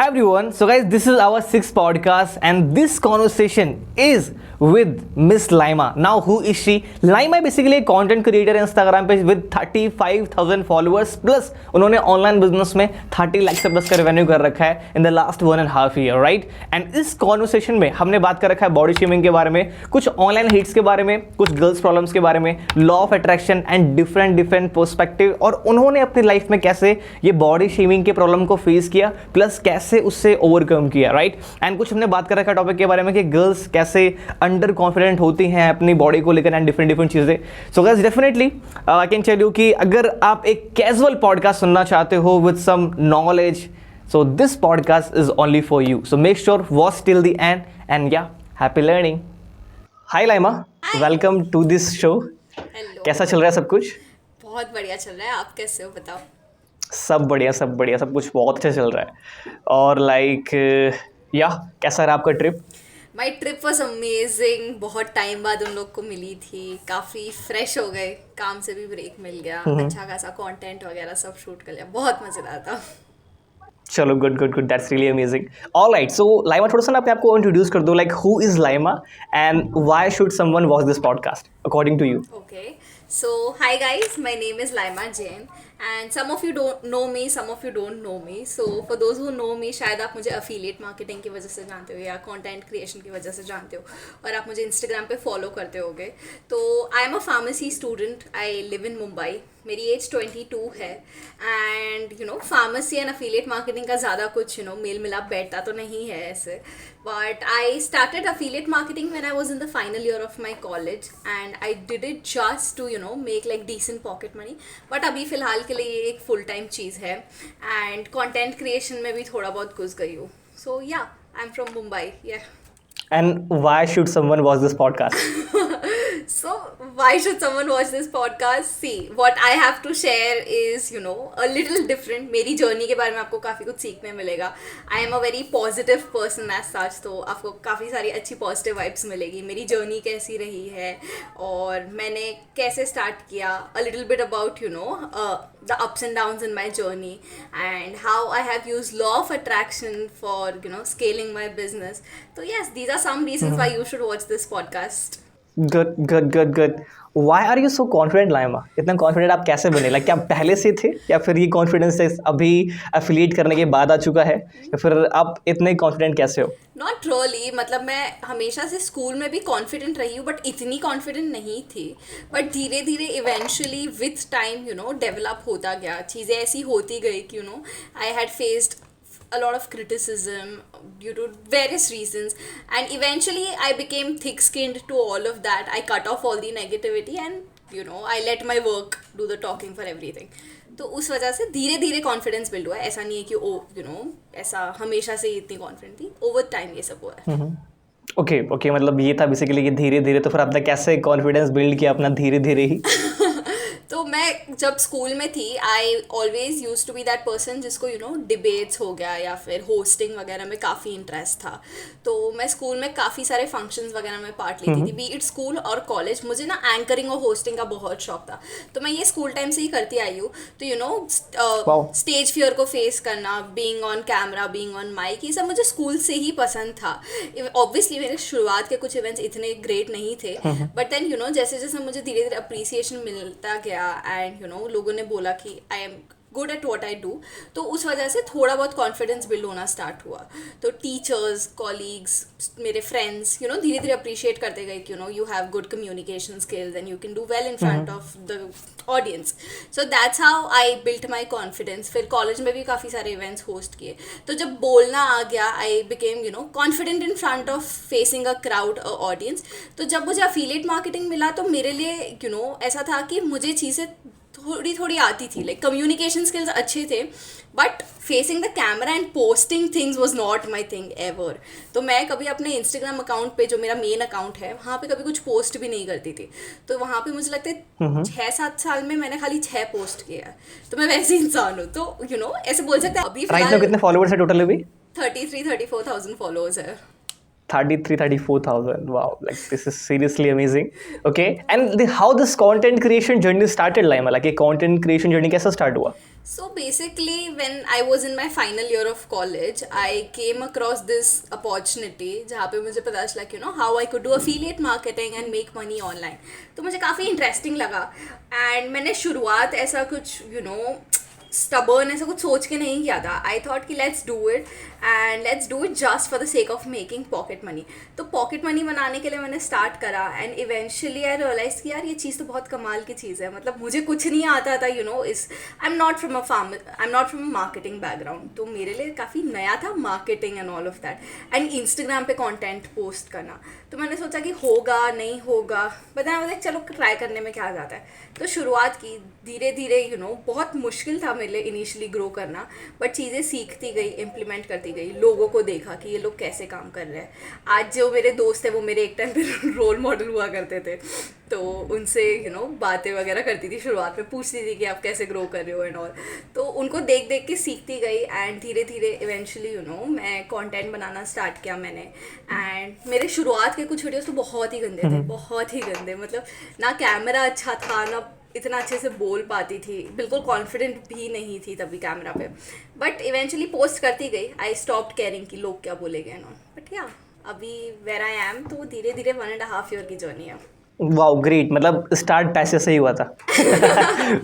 Hi everyone. So guys, this is our sixth podcast and this conversation is with Miss Laima. Now who is she? Laima is basically a content creator Instagram पे with 35,000 followers plus उन्होंने online business में 30 लाख से plus का revenue कर रखा है in the last 1.5 year, right? And इस conversation में हमने बात कर रखा है बॉडी शेमिंग के बारे में, कुछ ऑनलाइन हिट्स के बारे में, कुछ गर्ल्स प्रॉब्लम्स के बारे में, law of attraction and different perspective, और उन्होंने अपनी लाइफ में कैसे ये बॉडी शेमिंग के प्रॉब्लम को फेस किया प्लस कैसे उससे ओवरकम किया, राइट? एंड कुछ हमने बात कर रखा है टॉपिक के बारे में कि गर्ल्स कैसे अंडर कॉन्फिडेंट होती हैं अपनी बॉडी को लेकर एंड डिफरेंट चीज़ें. So guys definitely I can tell you कि अगर आप एक कैजुअल पॉडकास्ट सुनना चाहते हो with some knowledge, so this podcast is only for you, so make sure watch till the end and yeah, happy learning. Hi Laima. Hi. Welcome to this show. Hello. कैसा चल रहा है सब कुछ? बहुत बढ़िया चल रहा है. आप कैसे हो बताओ? सब बढ़िया सब कुछ बहुत अच्छा चल रहा है. और लाइक या कैसा रहा आपका trip? My trip was amazing. बहुत टाइम बाद उन लोग को मिली थी. काफ़ी फ्रेश हो गए. काम से भी ब्रेक मिल गया. अच्छा खासा कंटेंट वगैरह सब शूट कर लिया. बहुत मज़ेदार था. चलो good, that's really amazing. Alright, so Laima थोड़ा सा ना अपने आप को इंट्रोड्यूस कर दो, like who is Laima and why should someone watch this podcast according to you? Okay, so hi guys, my name is Laima Jain and some of you don't know me, some of you don't know me. So for those who know me, शायद आप मुझे affiliate marketing की वजह से जानते हो या content creation की वजह से जानते हो और आप मुझे Instagram पे follow करते होगे. तो I am a pharmacy student, I live in Mumbai. मेरी एज 22 है and you no pharmacy and affiliate marketing का ज़्यादा कुछ मेल मिलाप बैठता तो नहीं है ऐसे. But I started affiliate marketing when I was in the final year of my college and I did it just to make like decent pocket money. But अभी फ़िलहाल के लिए ये एक फुल टाइम चीज़ है एंड कॉन्टेंट क्रिएशन में भी थोड़ा बहुत घुस गई हूँ. सो या I am from Mumbai. And why should someone watch this podcast? So why should someone watch this podcast? See, what I have to share is, a little different. मेरी जर्नी के बारे में आपको काफ़ी कुछ सीखने मिलेगा. I am a very positive person as such, तो आपको काफ़ी सारी अच्छी पॉजिटिव वाइब्स मिलेगी. मेरी जर्नी कैसी रही है और मैंने कैसे स्टार्ट किया. A little bit about, the ups and downs in my journey and how I have used law of attraction for, scaling my business. So yes, these are some reasons why you should watch this podcast. Good. Why are you so confident, Laima? इतना confident आप कैसे बने? क्या पहले से थे या फिर ये confidence अभी affiliate करने के बाद आ चुका है या फिर आप इतने confident कैसे हो? Not really. मतलब मैं हमेशा से स्कूल में भी confident रही हूँ बट इतनी confident नहीं थी. बट धीरे धीरे eventually with time develop होता गया. चीज़ें ऐसी होती गई कि I had faced a lot of criticism due to various reasons and eventually I became thick-skinned to all of that. I cut off all the negativity and I let my work do the talking for everything. तो उस वजह से धीरे धीरे confidence build हुआ है. ऐसा नहीं है कि ऐसा हमेशा से इतनी कॉन्फिडेंट थी. ओवर टाइम ये सब हुआ है. ओके, मतलब ये था बेसिकली कि धीरे धीरे. तो फिर आपने कैसे कॉन्फिडेंस बिल्ड किया अपना धीरे धीरे ही? तो मैं जब स्कूल में थी I always use to be that person जिसको डिबेट्स हो गया या फिर होस्टिंग वगैरह में काफ़ी इंटरेस्ट था. तो मैं स्कूल में काफ़ी सारे फंक्शंस वगैरह में पार्ट लेती थी, बी इट स्कूल और कॉलेज. मुझे ना एंकरिंग और होस्टिंग का बहुत शौक था. तो मैं ये स्कूल टाइम से ही करती आई हूँ. तो स्टेज फियर को फेस करना, being on camera, being on mic, ये सब मुझे स्कूल से ही पसंद था. ऑब्वियसली मेरे शुरुआत के कुछ इवेंट्स इतने ग्रेट नहीं थे बट देन जैसे जैसे मुझे धीरे धीरे अप्रिसिएशन मिलता गया एंड लोगों ने बोला कि I am good at what I do, तो उस वजह से थोड़ा बहुत कॉन्फिडेंस बिल्ड होना स्टार्ट हुआ. तो टीचर्स, कॉलीग्स, मेरे फ्रेंड्स धीरे धीरे अप्रिशिएट करते गए कि you have good communication skills and you can do well in front of the audience. So that's how I built my confidence. फिर कॉलेज में भी काफ़ी सारे इवेंट्स होस्ट किए. तो जब बोलना आ गया I became confident in front of facing a crowd, a audience. तो जब मुझे अफिलिएट मार्केटिंग मिला तो मेरे लिए ऐसा था कि मुझे चीज़ें थोड़ी आती थी. लाइक कम्युनिकेशन स्किल्स अच्छे थे but facing the camera and posting things was not my thing ever. तो मैं कभी अपने इंस्टाग्राम अकाउंट पे, जो मेरा मेन अकाउंट है, वहाँ पे कभी कुछ पोस्ट भी नहीं करती थी. तो वहाँ पे मुझे लगता है 6-7 साल में मैंने खाली 6 पोस्ट किया. तो मैं वैसे इंसान हूँ. तो ऐसे बोल सकते हैं. अभी राइट नाउ कितने फॉलोअर्स है टोटल? अभी 33-34,000 फॉलोअर्स है. 33, 34,000. Wow, like this is seriously amazing. Okay, and how this content creation journey started, Laima? Like a content creation journey कैसा start हुआ? So basically, when I was in my final year of college, I came across this opportunity जहाँ पे मुझे पता चला कि how I could do affiliate marketing and make money online. तो मुझे काफ़ी interesting लगा and मैंने शुरुआत ऐसा कुछ stubborn ऐसा कुछ सोच के नहीं किया था. I thought कि let's do it and let's do it just for the sake of making pocket money. तो pocket money बनाने के लिए मैंने start करा and eventually I realized कि यार ये चीज़ तो बहुत कमाल की चीज़ है. मतलब मुझे कुछ नहीं आता था I'm not from a marketing background. तो मेरे लिए काफ़ी नया था marketing and all of that. And Instagram पे content post करना. तो मैंने सोचा कि होगा नहीं होगा, but then I was like चलो ट्राई करने में क्या जाता है. तो शुरुआत की धीरे धीरे बहुत मुश्किल था मेरे लिए इनिशियली ग्रो करना, बट चीज़ें सीखती गई, इम्प्लीमेंट करती गई, लोगों को देखा कि ये लोग कैसे काम कर रहे हैं. आज जो मेरे दोस्त हैं वो मेरे एक टाइम पे रोल मॉडल हुआ करते थे, तो उनसे बातें वगैरह करती थी. शुरुआत में पूछती थी कि आप कैसे ग्रो कर रहे हो एंड ऑल. तो उनको देख देख के सीखती गई एंड धीरे धीरे इवेंचुअली मैं कंटेंट बनाना स्टार्ट किया मैंने. एंड मेरे शुरुआत के कुछ वीडियोस तो बहुत ही गंदे थे, बहुत ही गंदे. मतलब ना कैमरा अच्छा था, ना इतना अच्छे से बोल पाती थी, बिल्कुल कॉन्फिडेंट भी नहीं थी तभी कैमरा पे. बट इवेंचुअली पोस्ट करती गई. आई स्टॉप्ड केयरिंग कि लोग क्या बोलेंगे नो. बट या अभी वेयर आई एम, तो धीरे धीरे 1.5 ईयर की जर्नी है. Wow great. मतलब स्टार्ट पैसे से ही हुआ था.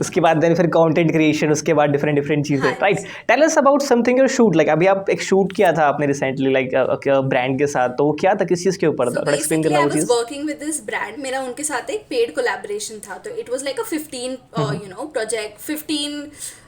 उसके बाद देन फिर कंटेंट क्रिएशन, उसके बाद डिफरेंट चीज़ें. Right, tell us about something your shoot. Like अभी आप एक शूट किया था आपने रिसेंटली लाइक ब्रांड के साथ, तो वो क्या था, किस चीज़ के ऊपर था, थोड़ा एक्सप्लेन करना वो चीज़. वर्किंग विद दिस ब्रांड, मेरा उनके साथ एक पेड कोलैबोरेशन था. तो it was like a 15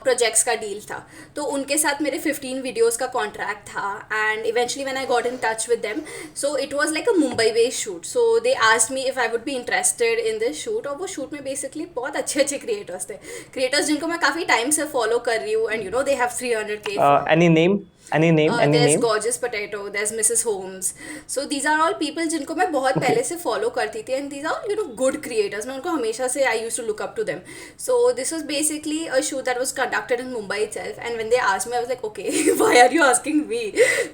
projects का डील था. तो उनके साथ मेरे 15 वीडियोस का कॉन्ट्रैक्ट था. And eventually when I got in touch with them, so it was like a Mumbai based shoot. So they asked me if I would be interested in this shoot. और वो shoot में basically बहुत अच्छे creators जिनको मैं काफ़ी time से follow कर रही हूँ. And they have 300K. Any name? There's Gorgeous Potato, there's Mrs. Holmes. So these are all people जिनको मैं बहुत पहले से follow करती थी, and these are good creators. मैं उनको हमेशा से I used to look up to them. So this was basically a shoot that was conducted in Mumbai itself. And when they asked me, I was like, okay, why are you asking me?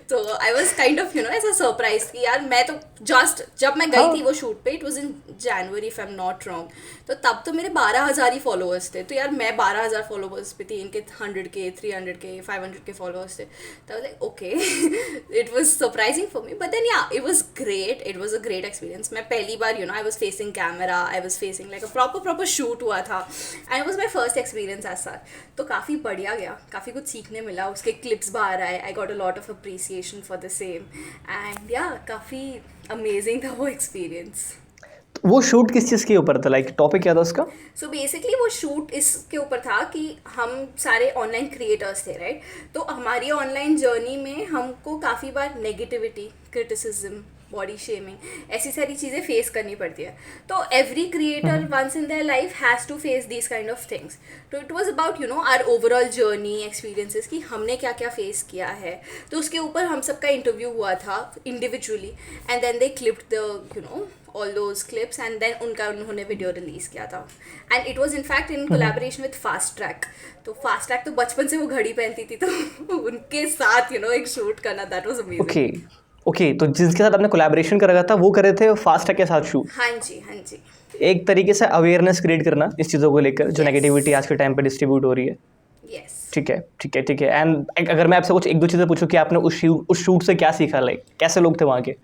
So I was kind of ऐसा surprised कि यार मैं तो just जब मैं गई थी वो shoot पे, it was in January if I'm not wrong. तो तब तो मेरे 12,000 ही followers थे. तो यार मैं 12,000 followers पे थी, इनके 100K, 300K, 500K followers थे. So I was like, okay, it was surprising for me, but then yeah, it was great. It was a great experience. मैं पहली बार I was facing camera, I was facing like a proper shoot हुआ था, and it was my first experience as such. तो काफ़ी बढ़िया गया, काफ़ी कुछ सीखने मिला. उसके clips बाहर आए, I got a lot of appreciation for the same, and yeah, काफ़ी amazing था वो experience. वो शूट किस चीज़ के ऊपर था, लाइक टॉपिक क्या था उसका? सो बेसिकली वो शूट इसके ऊपर था कि हम सारे ऑनलाइन क्रिएटर्स थे, राइट. तो हमारी ऑनलाइन जर्नी में हमको काफ़ी बार नेगेटिविटी, क्रिटिसिज्म, बॉडी शेमिंग, ऐसी सारी चीज़ें फेस करनी पड़ती है. तो every creator once in their life has to face this kind of things. तो it was about our overall journey experiences कि हमने क्या क्या फेस किया है. तो उसके ऊपर हम सबका इंटरव्यू हुआ था individually, and then they clipped the all those clips, and then उन्होंने वीडियो रिलीज़ किया था. And it was in fact in collaboration with Fast Track. तो फास्ट ट्रैक तो बचपन से वो घड़ी पहनती थी, तो उनके साथ एक शूट करना, दैट वाज अमेजिंग. ओके, तो जिसके साथ आपने कोलैबोरेशन करा था वो करे थे फास्ट ट्रैक के साथ शूट. हाँ जी. एक तरीके से अवेयरनेस क्रिएट करना इस चीज़ों को लेकर, जो नेगेटिविटी आज के टाइम पे डिस्ट्रीब्यूट हो रही है. ठीक है. एंड अगर मैं आपसे कुछ एक दो चीज़ें पूछूं कि आपने उस शूट से क्या सीखा, लाइक कैसे लोग थे वहाँ के?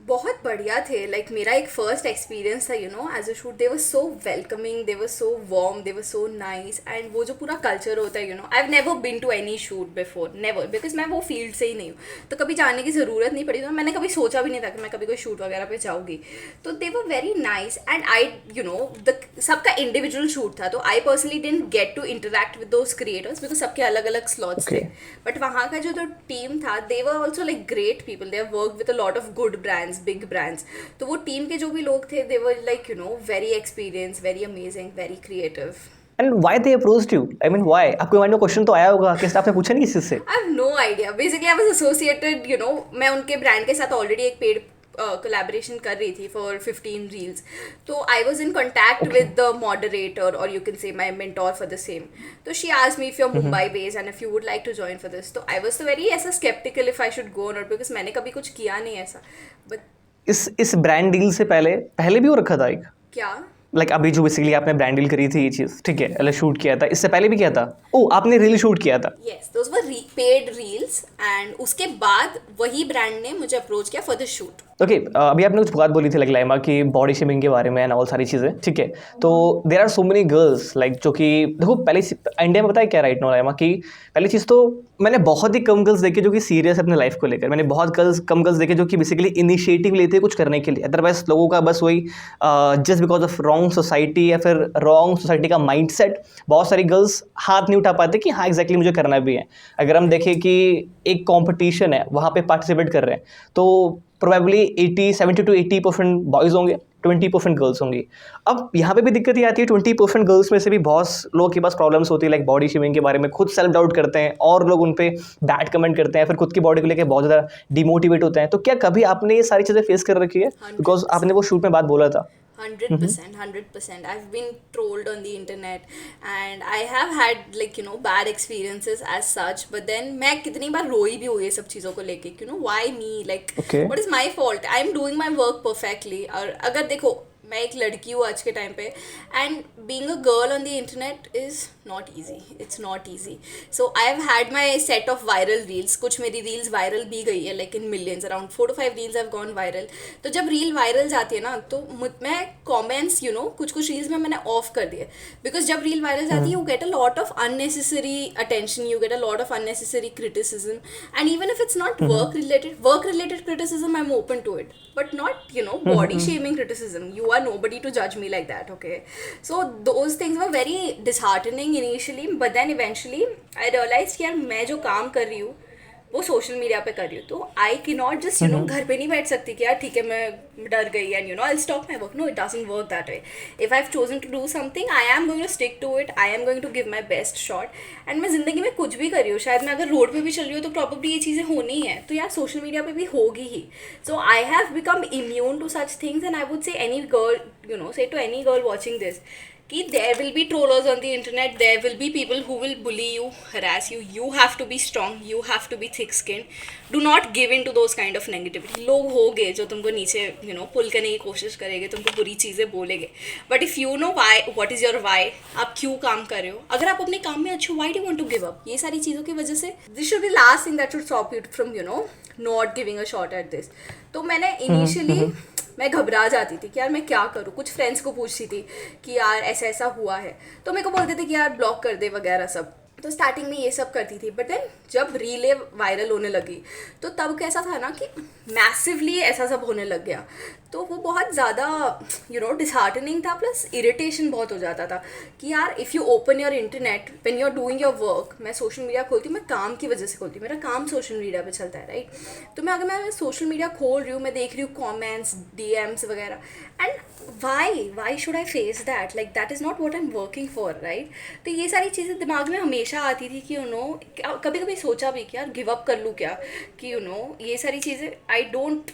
बहुत बढ़िया थे. लाइक मेरा एक फर्स्ट एक्सपीरियंस था as a shoot. They were so welcoming, they were so warm, they were so nice. And वो जो पूरा कल्चर होता है I have never been to any shoot before, never, because मैं वो फील्ड से ही नहीं हूँ. तो कभी जाने की ज़रूरत नहीं पड़ी. तो मैंने कभी सोचा भी नहीं था कि मैं कभी कोई शूट वगैरह पे जाऊँगी. तो they were very nice. And I सबका इंडिविजुअल शूट था. तो I personally didn't get to interact with those creators because सबके अलग अलग स्लॉट्स थे. बट वहाँ का जो टीम था, they were also like great people. They have worked with a lot of good brands, big brands. तो वो टीम के जो भी लोग थे, they were like very experienced, very amazing, very creative. And why they approached you? I mean, why? आपको mind में question तो आया होगा कि आपने पूछा नहीं किसी से? I have no idea. Basically, I was associated, मैं उनके ब्रांड के साथ ऑलरेडी एक पेड कोलैबोरेशन कर रही थी फॉर 15 रील्स. तो I was in contact with the moderator और you can say my mentor for the same. तो she asked me if you are Mumbai based and if you would like to join for this. तो I was तो very ऐसा skeptical if I should go not, because मैंने कभी कुछ किया नहीं ऐसा. बट इस ब्रांड डील से पहले भी हो रखा था एक, क्या लाइक अभी जो बेसिकली आपने ब्रांड डील करी थी ये चीज़, ठीक है, मतलब शूट किया था, इससे पहले भी किया था? ओ, आपने रील शूट किया था? yes those were paid reels and उसके बाद वही ब्रांड ने मुझे अप्रोच किया फॉर द शूट. ओके, अभी आपने कुछ बात बोली थी लाइक लाइमा की बॉडी शेमिंग के बारे में एंड ऑल सारी चीज़ें, ठीक है. तो there are so many girls like जो कि देखो पहले इंडिया में पता है क्या राइट नो लाइमा की पहली चीज़ तो मैंने बहुत ही कम गर्ल्स देखे जो कि सीरियस है अपने लाइफ को लेकर. मैंने बहुत कम गर्ल्स देखे जो कि बेसिकली इनिशिएटिव लेते हैं कुछ करने के लिए. अदरवाइज लोगों का बस वही just because of wrong society या फिर रॉन्ग सोसाइटी का माइंडसेट बहुत सारी गर्ल्स हाथ नहीं उठा पाते कि हाँ एग्जैक्टली मुझे करना भी है. अगर हम देखें कि एक कॉम्पिटिशन है वहाँ पे पार्टिसिपेट कर रहे हैं तो प्रोबेबली 70 to 80% बॉयज़ होंगे, 20% गर्ल्स होंगी. अब यहाँ पे भी दिक्कत ये आती है 20% गर्ल्स में से भी बहुत लोगों के पास प्रॉब्लम्स होती है लाइक बॉडी शेमिंग के बारे में, खुद सेल्फ डाउट करते हैं और लोग उन पे बैड कमेंट करते हैं, फिर खुद की बॉडी को लेकर बहुत ज़्यादा डिमोटिवेट होते हैं. तो क्या कभी आपने ये सारी चीज़ें फेस कर रखी है? बिकॉज आपने वो शूट में बात बोला था. 100%. I've been trolled on the internet and I have had like bad experiences as such. But then मैं कितनी बार रोई भी हुई है सब चीज़ों को लेके. Why me? Like Okay. what is my fault? I'm doing my work perfectly. और अगर देखो मैं एक लड़की हूँ आज के टाइम पे and being a girl on the internet is not easy. It's not easy. So I have had my set of viral reels. कुछ मेरी रील्स वायरल भी गई है like in millions. Around 4 to 5 reels have gone viral. तो जब reel viral जाती है ना तो मैं कॉमेंट्स कुछ रील्स में मैंने ऑफ कर दिए. बिकॉज जब रील वायरल जाती है you get a lot of unnecessary attention, you get a lot of unnecessary criticism. And even if it's not work related criticism I am open to it, but not body shaming criticism. You are nobody to judge me like that, okay? So those things were very disheartening initially, but then eventually I realized कि यार मैं जो काम कर रही हूँ वो social media पे कर रही हूँ. तो आई कैन नॉट जस्ट घर पे नहीं बैठ सकती कि यार ठीक है मैं डर गई and I stop my work. No, it doesn't work that way. If I have chosen to do something I am going to stick to it. I am going to give my best shot. And मैं जिंदगी में कुछ भी कर रही हूँ, शायद मैं अगर रोड पे भी चल रही हूँ तो प्रॉब्लली ये चीज़ें होनी ही है, तो यार सोशल मीडिया पे भी होगी ही. So I have become immune to such things and I would say any girl say to any girl watching this कि there will be trollers on the internet, there will be people who will bully you, harass you. You have to be strong, you have to be thick skinned. Do not give in to those kind of negativity. लोग होंगे जो तुमको नीचे पुल करने की कोशिश करेंगे, तुमको बुरी चीज़ें बोलेंगे. But if you know why, what is your why, आप क्यों काम कर रहे हो, अगर आप अपने काम में अच्छे हो, why do want to give up, ये सारी चीज़ों की वजह से this should be last thing that should stop you from not giving a shot at this. तो मैंने इनिशियली मैं घबरा जाती थी कि यार मैं क्या करूँ. कुछ फ्रेंड्स को पूछती थी कि यार ऐसा ऐसा हुआ है, तो मेरे को बोलते थे कि यार ब्लॉक कर दे वगैरह सब. तो स्टार्टिंग में ये सब करती थी. बट देन जब रीलें वायरल होने लगी तो तब कैसा था ना कि मैसिवली ऐसा सब होने लग गया. तो वो बहुत ज़्यादा डिसहार्टनिंग था, प्लस इरिटेशन बहुत हो जाता था कि यार if you open your internet when you are doing your work. मैं सोशल मीडिया खोलती हूँ, मैं काम की वजह से खोलती हूँ, मेरा काम सोशल मीडिया पे चलता है, राइट. तो अगर मैं सोशल मीडिया खोल रही हूँ, मैं देख रही हूँ कॉमेंट्स, DMs वगैरह, and why should I face that, like that is not what I am working for, right. तो ये सारी चीज़ें दिमाग में हमेशा आती थी कि कभी कभी सोचा भी कि यार गिव अप कर लूँ क्या, कि ये सारी चीज़ें I don't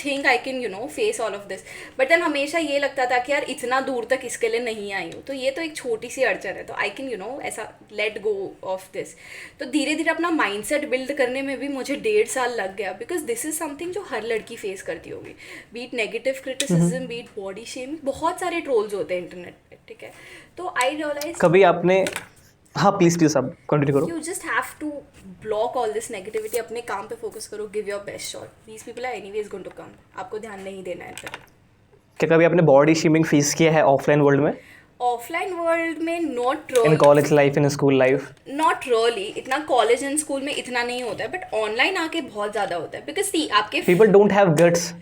think I can face all of this. But then हमेशा ये लगता था कि यार इतना दूर तक इसके लिए नहीं आई हूँ, तो ये तो एक छोटी सी अड़चन है, तो आई कैन ऐसा लेट गो ऑफ दिस. तो धीरे धीरे अपना माइंडसेट बिल्ड करने में भी मुझे 1.5 साल लग गया, बिकॉज दिस इज़ समथिंग जो हर लड़की फेस करती होगी. Be it negative criticism, be it body shaming, बहुत सारे ट्रोल्स होते हैं इंटरनेट पे, ठीक है. तो आई रियलाइज कभी आपने, हाँ प्लीज़ आप कंटिन्यू करो. You just have to block all this negativity. अपने काम पे फोकस करो, give your best shot. These people are anyways going to come. आपको ध्यान नहीं देना है. क्या कभी आपने बॉडी शेमिंग फेस किया है ऑफलाइन वर्ल्ड में? ऑफलाइन वर्ल्ड में not really. In college life, in school life? Not really. इतना कॉलेज एंड स्कूल में इतना नहीं होता है, बट ऑनलाइन आके बहुत ज़्यादा होता है. बिकॉज आपके people don't have guts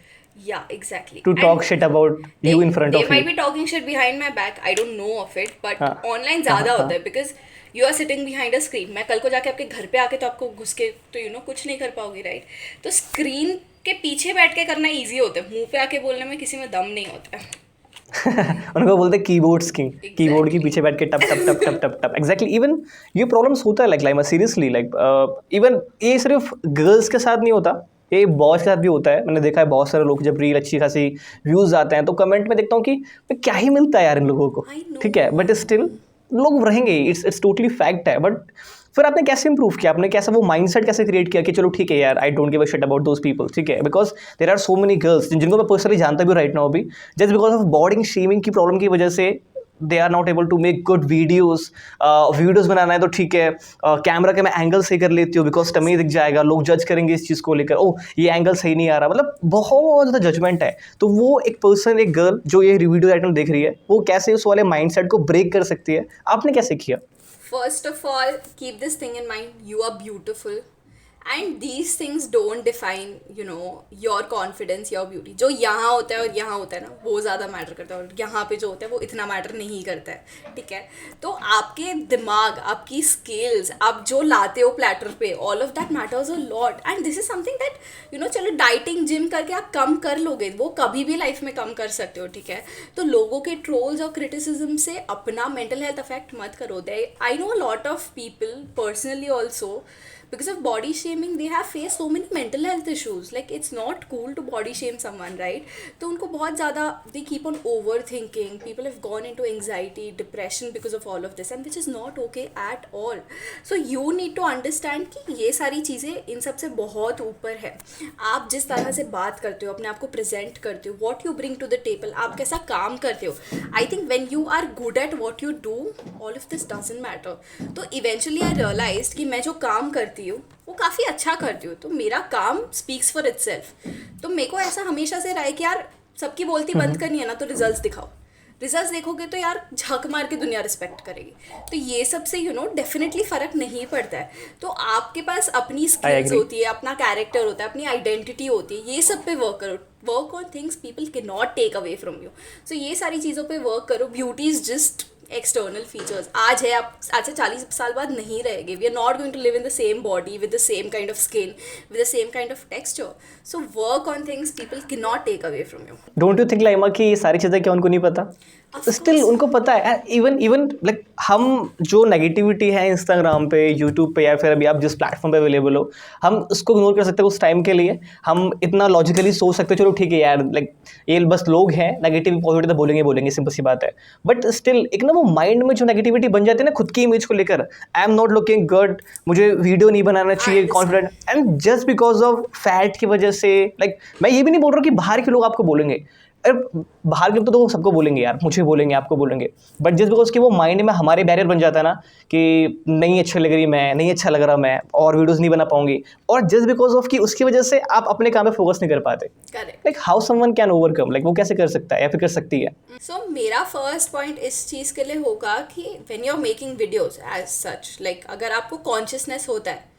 yeah exactly to talk shit about you in front of you. They might be talking shit behind my back, I don't know of it, but online ज़्यादा होता है because you are sitting behind a screen. मैं कल को जाके आपके घर पे आके तो आपको घुस के तो कुछ नहीं कर पाओगी, राइट. तो स्क्रीन के पीछे बैठ के करना ईजी होता है, मुंह पे आके बोलने में किसी में दम नहीं होता है. उनको बोलते हैं कीबोर्ड्स किंग. कीबोर्ड के पीछे बैठ के टप टप टप टप टप टप. एग्जैक्टली. इवन ये प्रॉब्लम्स होता है लाइक लाइमा, सीरियसली लाइक इवन ये सिर्फ गर्ल्स के साथ नहीं होता, ये बॉस के साथ भी होता है, मैंने देखा है बहुत सारे लोग जब रील अच्छी खासी व्यूज़ आते हैं तो कमेंट में देखता हूँ कि भाई क्या ही मिलता है यार इन लोगों को, I know. ठीक है, बट स्टिल लोग रहेंगे, इट्स टोटली फैक्ट है। बट फिर आपने कैसे इंप्रूव किया, आपने कैसा वो माइंडसेट कैसे क्रिएट किया कि चलो ठीक है यार, I don't give a shit about those people, ठीक है, because there are so many girls जिनको मैं पर्सनली जानता भी राइट नाउ भी, just because of body shaming की प्रॉब्लम की वजह से they are not able to make good videos बनाना है तो ठीक है, कैमरा के मैं एंगल सही कर लेती हूँ बिकॉज टमी दिख जाएगा, लोग जज करेंगे इस चीज़ को लेकर, ओ ये एंगल सही नहीं आ रहा, मतलब बहुत ज़्यादा जजमेंट है। तो वो एक पर्सन, एक गर्ल जो ये वीडियो आइटम देख रही है, वो कैसे उस वाले माइंडसेट को ब्रेक कर सकती है, आपने कैसे किया? First of all, keep this thing in mind, you are beautiful and these things don't define, your confidence, your beauty. जो यहाँ होता है और यहाँ होता है ना, वो ज़्यादा मैटर करता है, और यहाँ पे जो होता है वो इतना मैटर नहीं करता है, ठीक है। तो आपके दिमाग, आपकी स्किल्स, आप जो लाते हो प्लेटर पे, all of that matters a lot, and this is something that चलो डाइटिंग जिम करके आप कम कर लोगे, वो कभी भी लाइफ में कम कर सकते हो, ठीक है। तो लोगों के ट्रोल्स और क्रिटिसिज्म से अपना मेंटल हेल्थ अफेक्ट मत करो। They I know a lot of people personally also, because of body shaming they have faced so many mental health issues. Like it's not cool to body shame someone, right? तो उनको बहुत ज़्यादा they keep on overthinking, people have gone into anxiety, depression because of all of this, and which is not okay at all. So you need to understand कि ये सारी चीज़ें इन सब से बहुत ऊपर है। आप जिस तरह से बात करते हो, अपने आप को प्रेजेंट करते हो, what you bring to the table, आप कैसा काम करते हो, I think when you are good at what you do, all of this doesn't matter. तो eventually I realized कि मैं जो काम करती हूँ वो काफ़ी अच्छा करती हूँ, तो मेरा काम स्पीक्स फॉर इटसेल्फ। तो मेरे को ऐसा हमेशा से रहा है कि यार सबकी बोलती बंद करनी है ना, तो रिजल्ट्स दिखाओ, रिजल्ट्स देखोगे तो यार झक मार के दुनिया रिस्पेक्ट करेगी। तो ये सब से डेफिनेटली फ़र्क नहीं पड़ता है। तो आपके पास अपनी स्किल्स होती है, अपना कैरेक्टर होता है, अपनी आइडेंटिटी होती है, ये सब पे वर्क करो, work on things people can not take away from you. So ये सारी चीज़ों पे वर्क करो। Beauty is just external features. आज है, आप आज से 40 साल बाद नहीं रहेंगे। We are not going to live in the same body with the same kind of skin with the same kind of texture. So work on things people can not take away from you. Don't you think Laima कि ये सारी चीज़ें क्या उनको नहीं पता? Still उनको पता है। इवन लाइक हम जो नेगेटिविटी है इंस्टाग्राम पे, यूट्यूब पे, या फिर अभी आप जिस प्लेटफॉर्म पे अवेलेबल हो, हम उसको इग्नोर कर सकते हैं उस टाइम के लिए। हम इतना लॉजिकली सोच सकते हैं चलो ठीक है यार, लाइक ये बस लोग हैं, नेगेटिव पॉजिटिव तो बोलेंगे, सिंपल सी बात है। बट स्टिल एक ना वो माइंड में जो नेगेटिविटी बन जाती है ना खुद की इमेज को लेकर, आई एम नॉट लुकिंग गुड, मुझे वीडियो नहीं बनाना चाहिए confident, and just because of fat की वजह से, लाइक मैं ये भी नहीं बोल रहा कि बाहर के लोग आपको बोलेंगे, बाहर के तो सबको बोलेंगे यार, मुझे बोलेंगे, आपको बोलेंगे, बट जस्ट बिकॉज कि वो माइंड में हमारे बैरियर बन जाता है ना कि नहीं अच्छी लग रही मैं, नहीं अच्छा लग रहा मैं, और वीडियोस नहीं बना पाऊंगी, और जस्ट बिकॉज ऑफ कि उसकी वजह से आप अपने काम पे फोकस नहीं कर पाते। Like how someone can overcome, like वो कैसे कर सकता है या फिर कर सकती है? सो मेरा फर्स्ट पॉइंट इस चीज़ के लिए होगा कि when you are making videos as such, like अगर आपको कॉन्शियसनेस होता है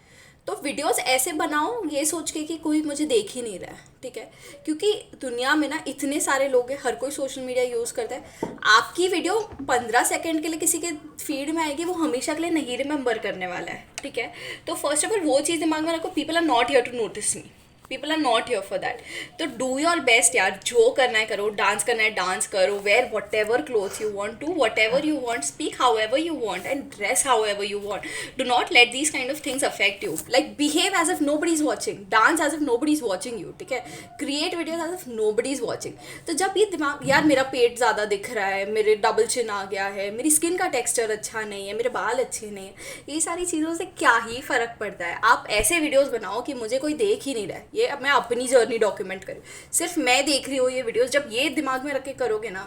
तो वीडियोस ऐसे बनाओ ये सोच के कि कोई मुझे देख ही नहीं रहा है, ठीक है। क्योंकि दुनिया में ना इतने सारे लोग हैं, हर कोई सोशल मीडिया यूज़ करता है। आपकी वीडियो 15 सेकंड के लिए किसी के फीड में आएगी, वो हमेशा के लिए नहीं रिमेंबर करने वाला है, ठीक है। तो फर्स्ट ऑफ ऑल वो चीज़ दिमाग में रखो, people are not here to notice me, people are not here for that. तो डू योर बेस्ट यार, जो करना है करो, डांस करना है डांस करो, wear whatever clothes you want, do whatever you want, speak however you want, and dress however you want. Do not let these kind of things affect you. Like behave as if nobody is watching, dance as if nobody is watching you, ठीक है। Create videos as if nobody is watching. तो जब ये दिमाग, यार मेरा पेट ज़्यादा दिख रहा है, मेरे डबल चिन आ गया है, मेरी स्किन का टेक्सचर अच्छा नहीं है, मेरे बाल अच्छे नहीं है, ये सारी चीज़ों से क्या ही फ़र्क पड़ता है। आप ऐसे वीडियोज़ बनाओ कि मुझे कोई देख ही नहीं रहा है, ये मैं अपनी जर्नी डॉक्यूमेंट करूँ, सिर्फ मैं देख रही हूँ ये वीडियोस। जब ये दिमाग में रख के करोगे ना,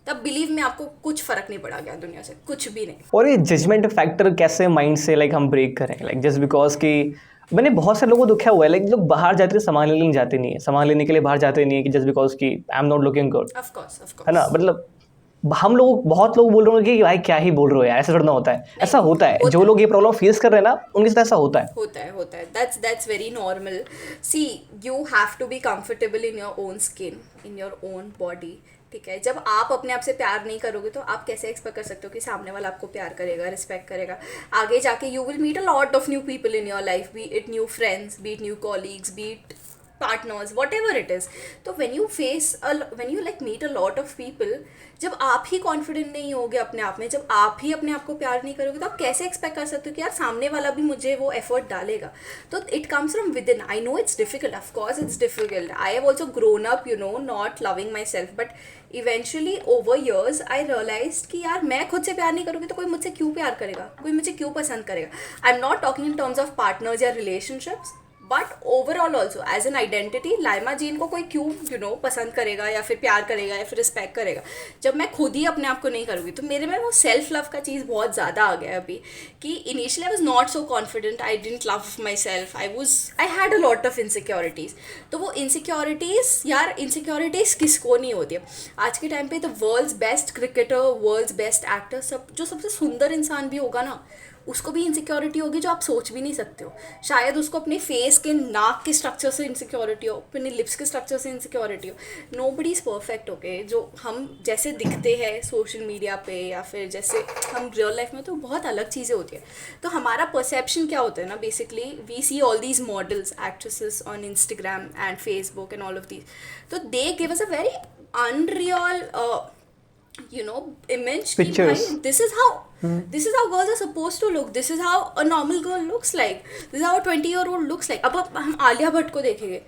तब बिलीव में आपको कुछ फर्क नहीं पड़ा गया दुनिया से, कुछ भी नहीं। और ये जजमेंट फैक्टर कैसे माइंड से लाइक हम ब्रेक करें, लाइक जस्ट बिकॉज कि मैंने बहुत सारे लोगों को दुखा हुआ है, लाइक लोग बाहर जाते हैं सामान लेने जाते नहीं है, सामान लेने के लिए बाहर जाते नहीं है कि जस्ट बिकॉज कि I am not looking good, of course है ना। मतलब हम लोग, बहुत लोग बोल रहे होंगे कि भाई क्या ही बोल रहे हो यार, ऐसा थोड़ा होता है, ऐसा होता है। जो लोग ये प्रॉब्लम फेस कर रहे हैं ना, उनके साथ ऐसा होता है। That's very normal. See you have to be comfortable in your own skin, in your own body, ठीक है। जब आप अपने आप से प्यार नहीं करोगे तो आप कैसे एक्सपेक्ट कर सकते हो कि सामने वाला आपको प्यार करेगा, रिस्पेक्ट करेगा। आगे जाके you will meet a lot of new people in your life, be it new friends, be it new colleagues, be it partners, whatever it is. तो when you meet a lot of people, जब आप ही confident नहीं होगे अपने आप में, जब आप ही अपने आप को प्यार नहीं करोगे, तो आप कैसे एक्सपेक्ट कर सकते हो कि यार सामने वाला भी मुझे वो एफर्ट डालेगा. तो it comes from within. I know it's difficult, of course it's difficult. I have also grown up not loving myself, but eventually over years I realise कि यार मैं खुद से प्यार नहीं करूँगी तो कोई मुझसे क्यों प्यार करेगा, कोई मुझे क्यों पसंद करेगा. I am not talking in terms of partners या relationships, but overall also as an identity, Laima Jean को कोई क्यों पसंद करेगा या फिर प्यार करेगा या फिर रिस्पेक्ट करेगा, जब मैं खुद ही अपने आप को नहीं करूँगी. तो मेरे में वो सेल्फ लव का चीज़ बहुत ज़्यादा आ गया अभी, कि initially I was not so confident, I didn't love my self, I had a lot of insecurities. तो वो इनसिक्योरिटीज़ किसको नहीं होती है आज के टाइम पे. The world's best cricketer, world's best actor, जो सबसे सुंदर इंसान भी होगा ना, उसको भी इनसिक्योरिटी होगी जो आप सोच भी नहीं सकते हो. शायद उसको अपने फेस के, नाक के स्ट्रक्चर से इनसिक्योरिटी हो, अपने लिप्स के स्ट्रक्चर से इनसिक्योरिटी हो. Nobody is perfect. ओके, जो हम जैसे दिखते हैं सोशल मीडिया पे या फिर जैसे हम रियल लाइफ में, तो बहुत अलग चीज़ें होती है. तो हमारा परसेप्शन क्या होता है ना, basically we see all these models, actresses on Instagram and Facebook and all of these. तो they give us a very unreal image. Pictures. This is how girls are supposed to look. This is how a normal girl looks like. This is how a 20-year-old looks like. अब हम आलिया भट्ट को देखेंगे.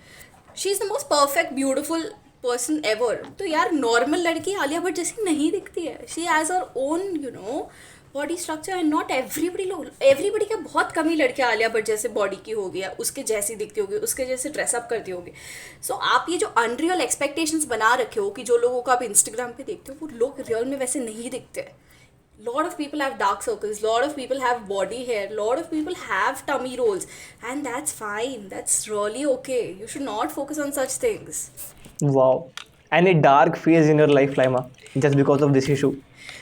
She is the most perfect, beautiful person ever. तो यार normal लड़की आलिया भट्ट जैसी नहीं दिखती है. She has her own body structure, and not everybody का बहुत कम ही लड़कियाँ आलिया भट्ट जैसे बॉडी की होगी या उसके जैसी दिखती होगी, उसके जैसे ड्रेसअप करती होगी. सो आप ये जो अनरियल एक्सपेक्टेशंस बना रखे हो कि जो लोगों को आप इंस्टाग्राम पे देखते हो वो लोग रियल में वैसे नहीं दिखते. lot of people have dark circles, lot of people have body hair, lot of people have tummy rolls, and that's fine, that's really okay. You should not focus on such things. Wow. Any dark phase in your life, Laima, just because of this issue?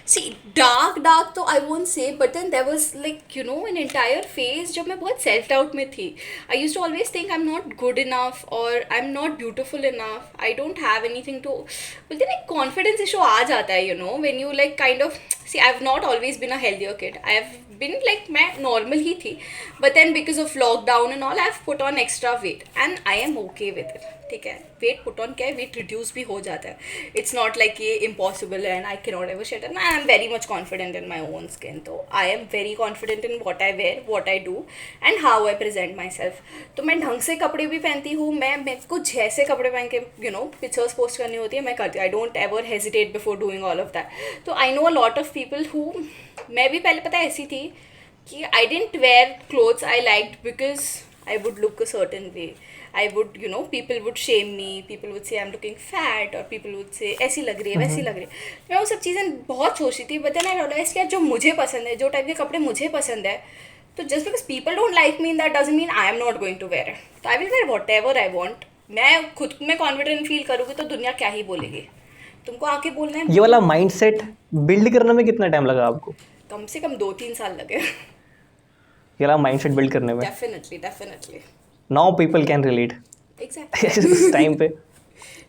See, dark तो I won't say, but then there was an entire phase जब मैं बहुत self doubt में थी. I used to always think I'm not good enough or I'm not beautiful enough. I don't have anything to. But then एक confidence issue आ जाता है, when you kind of see. I've not always been a healthier kid. I've been मैं normal ही थी, but then because of lockdown and all, I've put on extra weight and I am okay with it. ठीक है, weight put on क्या है, weight reduce भी हो जाता है. इट्स नॉट लाइक ये इम्पॉसिबल है and I can not ever shed it. I am very much confident in my own skin. तो I am very confident in what I wear, what I do and how I present myself. तो मैं ढंग से कपड़े भी पहनती हूँ. मेरे को जैसे कपड़े पहन के पिक्चर्स पोस्ट करनी होती है मैं करती हूँ. I don't ever hesitate before doing all of that. तो I know a lot of people who, मैं भी पहले पता ऐसी थी कि I didn't wear clothes I liked because I would look a certain way. I would, people would shame me. People would say I'm looking fat, or people would say ऐसी लग रही है, वैसी लग रही है. मैं वो सब चीज़ें बहुत सोचती थी. But then I realized कि जो मुझे पसंद है, जो टाइप के कपड़े मुझे पसंद है, तो just because people don't like me, that doesn't mean I am not going to wear it. तो I will wear whatever I want. मैं खुद में कॉन्फिडेंट फील करूँगी तो दुनिया क्या ही बोलेगी. तुमको आके बोलना है. ये वाला माइंडसेट बिल्ड करने में कितना टाइम लगा आपको? कम से कम 2-3 साल लगे. ये वाला माइंडसेट बिल्ड करने में. Definitely. Now people can relate. Exactly.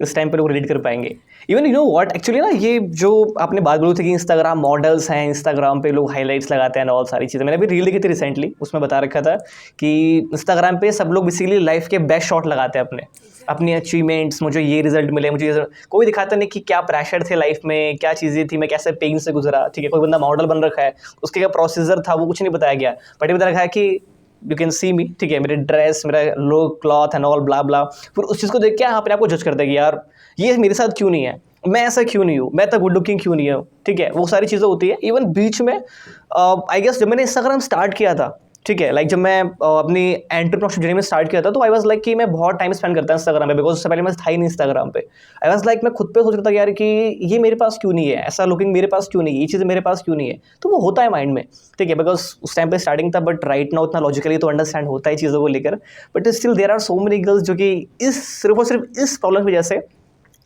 इस टाइम पे लोग रिलेट कर पाएंगे. इवन व्हाट एक्चुअली ना, ये जो आपने बात बोली थी कि इंस्टाग्राम मॉडल्स हैं, इंस्टाग्राम पे लोग हाईलाइट्स लगाते हैं और सारी चीज़ें. मैंने भी रील देखी थी रिसेंटली, उसमें बता रखा था कि इंस्टाग्राम पे सब लोग बेसिकली लाइफ के बेस्ट शॉट लगाते हैं अपनी अचीवमेंट्स. मुझे ये रिजल्ट मिले, मुझे ये कोई दिखाता नहीं कि क्या प्रेशर थे लाइफ में, क्या चीज़ें थी, मैं कैसे पेन से गुजरा. ठीक है, कोई बंदा मॉडल बन रखा है, उसके क्या प्रोसीजर था वो कुछ नहीं बताया गया, बट ये बता रखा है कि यू कैन सी मी. ठीक है, मेरे ड्रेस, मेरा लुक, क्लॉथ एंड ऑल ब्ला ब्ला. फिर उस चीज़ को देख के अपने आप को जज करते हैं कि यार ये मेरे साथ क्यों नहीं है, मैं ऐसा क्यों नहीं हूँ, मैं तो गुड लुकिंग क्यों नहीं हूँ. ठीक है, वो सारी चीज़ें होती है. इवन बीच में आई गेस जब मैंने इंस्टाग्राम स्टार्ट किया था, ठीक है, लाइक जब मैं अपनी एंटरप्रेन्योरशिप जर्नी में स्टार्ट किया था, तो आई वाज लाइक कि मैं बहुत टाइम स्पेंड करता हूँ इंस्टाग्राम पे, बिकॉज उससे पहले मैं था ही नहीं इंस्टाग्राम पे. आई वाज लाइक मैं खुद पे सोच रहा था यार कि ये मेरे पास क्यों नहीं है, ऐसा लुकिंग मेरे पास क्यों नहीं है, ये चीज़ें मेरे पास क्यों नहीं है. तो वो होता है माइंड में. ठीक है, बिकॉज उस टाइम पे स्टार्टिंग था, बट राइट नाउ उतना लॉजिकली तो अंडरस्टैंड होता है चीज़ों को लेकर. But still there are so many girls जो कि सिर्फ और सिर्फ इस प्रॉब्लम की वजह से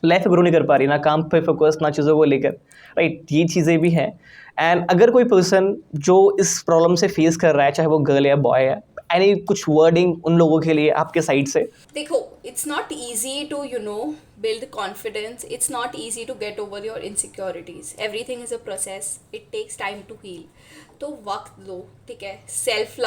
लाइफ में ग्रो नहीं कर पा रही, ना काम पे फोकस, ना चीज़ों को लेकर. राइट, ये चीज़ें भी हैं. एंड अगर कोई पर्सन जो इस प्रॉब्लम से फेस कर रहा है, चाहे वो गर्ल या बॉय है, एनी कुछ वर्डिंग उन लोगों के लिए आपके साइड से? देखो, it's not easy to build confidence. It's not easy to get over your insecurities. Everything is a process. It takes time to heal. तो वक्त दो, ठीक है. सेल्फ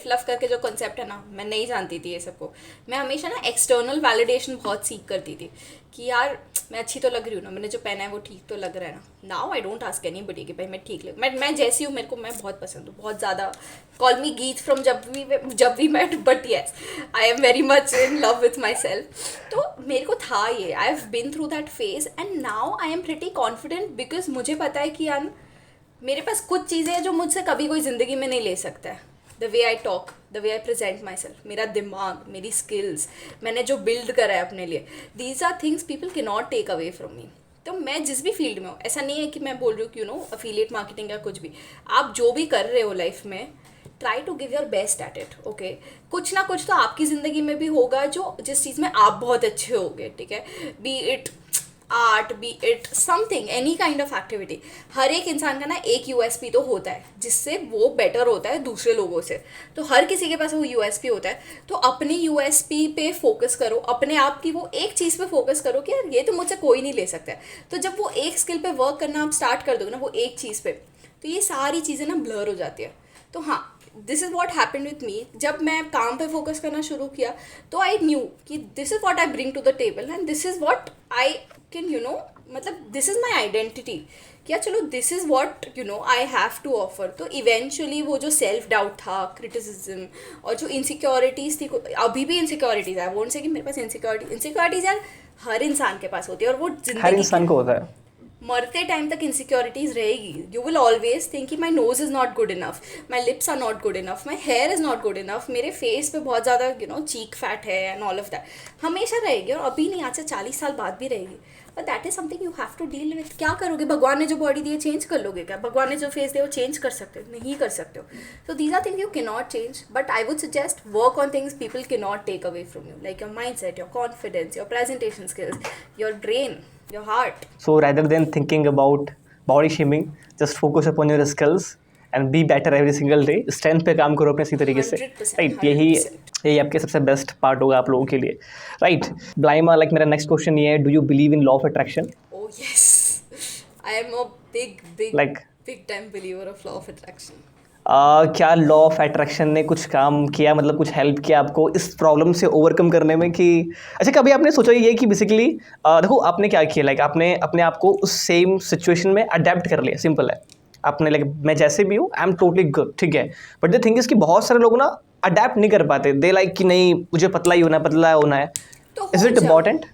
लव करके जो कॉन्सेप्ट है ना, मैं नहीं जानती थी ये सबको. मैं हमेशा ना एक्सटर्नल वैलिडेशन बहुत सीख करती थी कि यार मैं अच्छी तो लग रही हूँ ना, मैंने जो पहना है वो ठीक तो लग रहा है ना. Now I don't ask anybody कि भाई मैं ठीक लग, मैं जैसी हूँ, मेरे को मैं बहुत पसंद हूँ, बहुत ज़्यादा. Call me Geet from Jab We Met, but yes I am very much in love with myself. तो मेरे को था ये, I have been through that phase and now I am pretty confident because मुझे पता है कि यार मेरे पास कुछ चीज़ें हैं जो मुझसे कभी कोई ज़िंदगी में नहीं ले सकता है. The way I talk, the way I present my self, मेरा दिमाग, मेरी स्किल्स, मैंने जो बिल्ड करा है अपने लिए, these are things people can not take away from me. तो मैं जिस भी फील्ड में हूँ, ऐसा नहीं है कि मैं बोल रही हूँ कि अफिलिएट मार्केटिंग या कुछ भी, आप जो भी कर रहे हो लाइफ में, try to give your best at it. Okay, कुछ ना कुछ तो आपकी ज़िंदगी में भी होगा जो जिस चीज़ में आप बहुत अच्छे होगे, ठीक है. Be it art, be it something, any kind of activity. हर एक इंसान का ना एक यूएसपी तो होता है जिससे वो बेटर होता है दूसरे लोगों से. तो हर किसी के पास वो यूएसपी होता है. तो अपनी यूएसपी पे फोकस करो, अपने आप की वो एक चीज़ पे फोकस करो कि यार ये तो मुझसे कोई नहीं ले सकता है. तो जब वो एक स्किल पे वर्क करना आप स्टार्ट कर दोगे ना, वो एक चीज़ पे, तो ये सारी चीज़ें ना ब्लर हो जाती है. तो हाँ, this is what happened with me. जब मैं काम पे फोकस करना शुरू किया तो आई न्यू कि this is what I bring to the table and this is what I can मतलब दिस इज़ माई आइडेंटिटी. क्या चलो this is what I have to offer. तो इवेंचुअली वो जो सेल्फ डाउट था, क्रिटिसिज्म और जो इनसिक्योरिटीज़ थी, अभी भी इनसिक्योरिटीज़ है, वोंट से कि मेरे पास इनसिक्योरिटीज़ यार हर इंसान के पास होती है. और वो हर इंसान को होता है. मरते टाइम तक इनसिक्योरिटीज़ रहेगी. यू विल ऑलवेज थिंक कि my nose is not good enough, my lips are not good enough, my hair is not good enough, मेरे फेस पे बहुत ज़्यादा चीक फैट है एंड ऑल ऑफ दैट. हमेशा रहेगी और अभी नहीं, आज से 40 साल बाद भी रहेगी. But that is something you have to deal with. क्या करोगे? भगवान ने जो बॉडी दी है चेंज कर लोगे क्या? भगवान ने जो फेस दिया वो चेंज कर सकते हो? नहीं कर सकते हो. So these are things you can not change, but I would suggest work on things people can not take away from you, like your mindset, your confidence, your presentation skills, your brain, your heart. So rather than thinking about body shaming, just focus upon your skills and be better every single day. Strength पे काम करो अपने इसी तरीके से, 100%, right. यही आपके सबसे बेस्ट पार्ट होगा आप लोगों के लिए, राइट. ब्लाइमा, लाइक मेरा नेक्स्ट क्वेश्चन ये है, do you believe in law of attraction? Oh yes, I am a big time believer of law of attraction. क्या लॉ ऑफ अट्रैक्शन ने कुछ काम किया, मतलब कुछ हेल्प किया आपको इस प्रॉब्लम से ओवरकम करने में? कि अच्छा, कभी आपने सोचा ये कि बेसिकली देखो आपने क्या किया, लाइक आपने अपने आप को उस सेम सिचुएशन में अडेप्ट कर लिया. सिंपल है, आपने लाइक मैं जैसे भी हूँ आई एम टोटली गुड, ठीक है. बट द थिंग इज कि बहुत सारे लोग ना अडेप्ट नहीं कर पाते. दे लाइक कि नहीं मुझे पतला ही होना है, पतला होना है. तो is it important?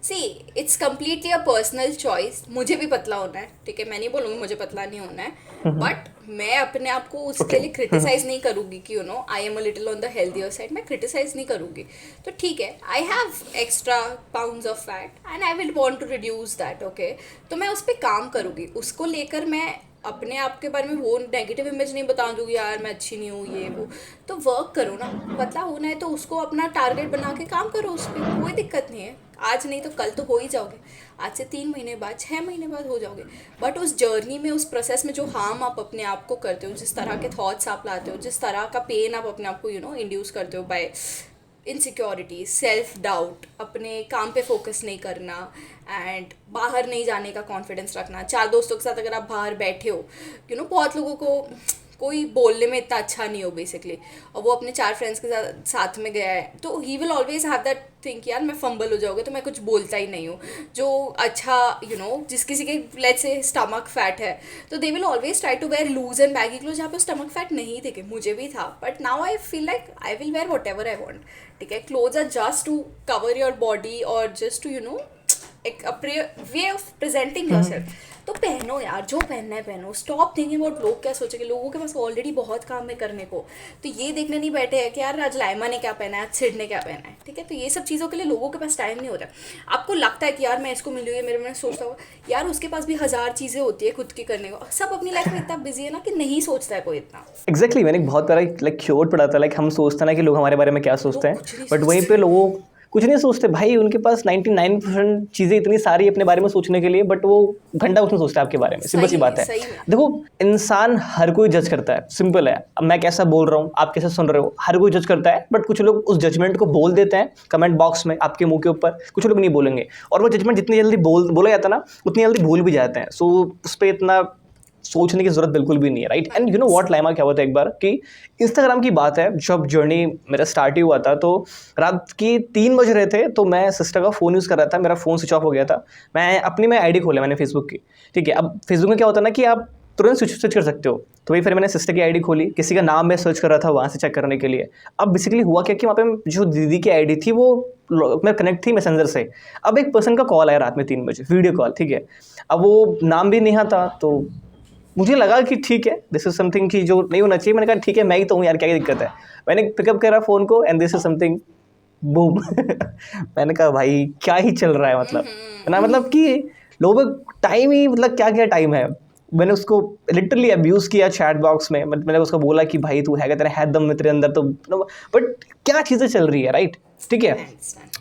See, it's completely a personal choice. मुझे भी पतला होना है, ठीक है. मैं नहीं बोलूँगी मुझे पतला नहीं होना है, बट मैं अपने आप को उसके लिए क्रिटिसाइज नहीं करूँगी कि I am a little on the healthier side. मैं क्रिटिसाइज नहीं करूँगी. तो ठीक है, I have extra pounds of fat and I will want to reduce that. Okay, तो मैं उस पर काम करूँगी. उसको लेकर मैं अपने आप के बारे में वो नेगेटिव इमेज नहीं बता दूँगी यार मैं अच्छी नहीं हूँ ये वो. तो वर्क करो ना. पतला होना है तो उसको अपना टारगेट बना के काम करो, उस पर कोई दिक्कत नहीं है. आज नहीं तो कल तो हो ही जाओगे. आज से 3 महीने बाद, 6 महीने बाद हो जाओगे. बट उस जर्नी में, उस प्रोसेस में जो हार्म आप अपने आप को करते हो, जिस तरह के थॉट्स आप लाते हो, जिस तरह का पेन आप अपने आप को इंड्यूस करते हो बाय इनसिक्योरिटी, सेल्फ डाउट, अपने काम पे फोकस नहीं करना एंड बाहर नहीं जाने का कॉन्फिडेंस रखना. 4 दोस्तों के साथ अगर आप बाहर बैठे हो, बहुत लोगों को कोई बोलने में इतना अच्छा नहीं हो बेसिकली, और वो अपने 4 फ्रेंड्स के साथ में गया है, तो he will always have that think यार मैं फंबल हो जाओगे तो मैं कुछ बोलता ही नहीं हूँ. जो अच्छा जिस किसी के लेट्स से स्टमक फैट है, तो they will always try to wear loose and baggy cloth जहाँ पे स्टमक फैट नहीं देखे. मुझे भी था, but now I feel like I will wear whatever I want. ठीक है, clothes are just to cover your body और जस्ट टू एक वे ऑफ प्रेजेंटिंग योरसेल्फ. तो पहनो यार, जो पहनना है पहनो. स्टॉप थिंकिंग अबाउट लोग क्या सोचेंगे. लोगों के पास ऑलरेडी बहुत काम है करने को. तो ये देखने नहीं बैठे हैं कि यार आज लाइमा ने क्या पहना है, आज सिड ने क्या पहना है. ठीक है, तो ये सब चीज़ों के लिए लोगों के पास टाइम नहीं होता. आपको लगता है कि यार मैं इसको मिल रही है, मेरे में सोचता हूँ यार उसके पास भी 1000 चीज़ें होती है खुद की करने को. सब अपनी लाइफ में इतना बिजी है ना कि नहीं सोचता है कोई इतना. एग्जैक्टली, मैंने एक बहुत बड़ा लाइक क्योट पढ़ा था, लाइक हम सोचते हैं ना कि लोग हमारे बारे में क्या सोचते हैं, बट वहीं पे लोगों कुछ नहीं सोचते भाई, उनके पास 99% चीज़ें इतनी सारी अपने बारे में सोचने के लिए, बट वो घंटा उसमें सोचते हैं आपके बारे में। सिंपल सी बात है। सही में। देखो, इंसान हर कोई जज करता है, सिंपल है। अब मैं कैसा बोल रहा हूँ, आप कैसे सुन रहे हो, हर कोई जज करता है, बट कुछ लोग उस जजमेंट को बोल देते हैं कमेंट बॉक्स में आपके मुंह के ऊपर, कुछ लोग नहीं बोलेंगे, और वो जजमेंट जितनी जल्दी बोला जाता है ना, उतनी जल्दी भूल भी जाते हैं। सो उस पर इतना सोचने की जरूरत बिल्कुल भी नहीं है, right. And you know what Laima, क्या हुआ था एक बार कि इंस्टाग्राम की बात है, जब जर्नी मेरा स्टार्ट ही हुआ था, तो रात के 3 बज रहे थे, तो मैं सिस्टर का फ़ोन यूज़ कर रहा था, मेरा फ़ोन स्विच ऑफ हो गया था। मैं आईडी खोला मैंने फेसबुक की, ठीक है। अब फेसबुक में क्या होता है ना कि आप तुरंत स्विच कर सकते हो, तो वही फिर मैंने सिस्टर की आईडी खोली, किसी का नाम मैं सर्च कर रहा था वहाँ से चेक करने के लिए। अब बेसिकली हुआ क्या कि वहाँ पे जो दीदी की आईडी थी वो मैं कनेक्ट थी मैसेंजर से। अब एक पर्सन का कॉल आया रात में 3 बजे, वीडियो कॉल, ठीक है। अब वो नाम भी नहीं था, तो मुझे लगा कि ठीक है, दिस इज समथिंग कि जो नहीं होना चाहिए। मैंने कहा ठीक है, मैं ही तो हूँ यार, क्या दिक्कत है। मैंने पिकअप करा फ़ोन को, and this is something, boom. मैंने कहा भाई क्या ही चल रहा है, मतलब ना, मतलब कि लोगों का टाइम ही, मतलब क्या क्या टाइम है। मैंने उसको लिटरली अब्यूज़ किया चैट बॉक्स में। मैंने उसको बोला कि भाई तू है क्या, तेरा है दम में तेरे अंदर तो, बट क्या चीज़ें चल रही है, राइट, ठीक है।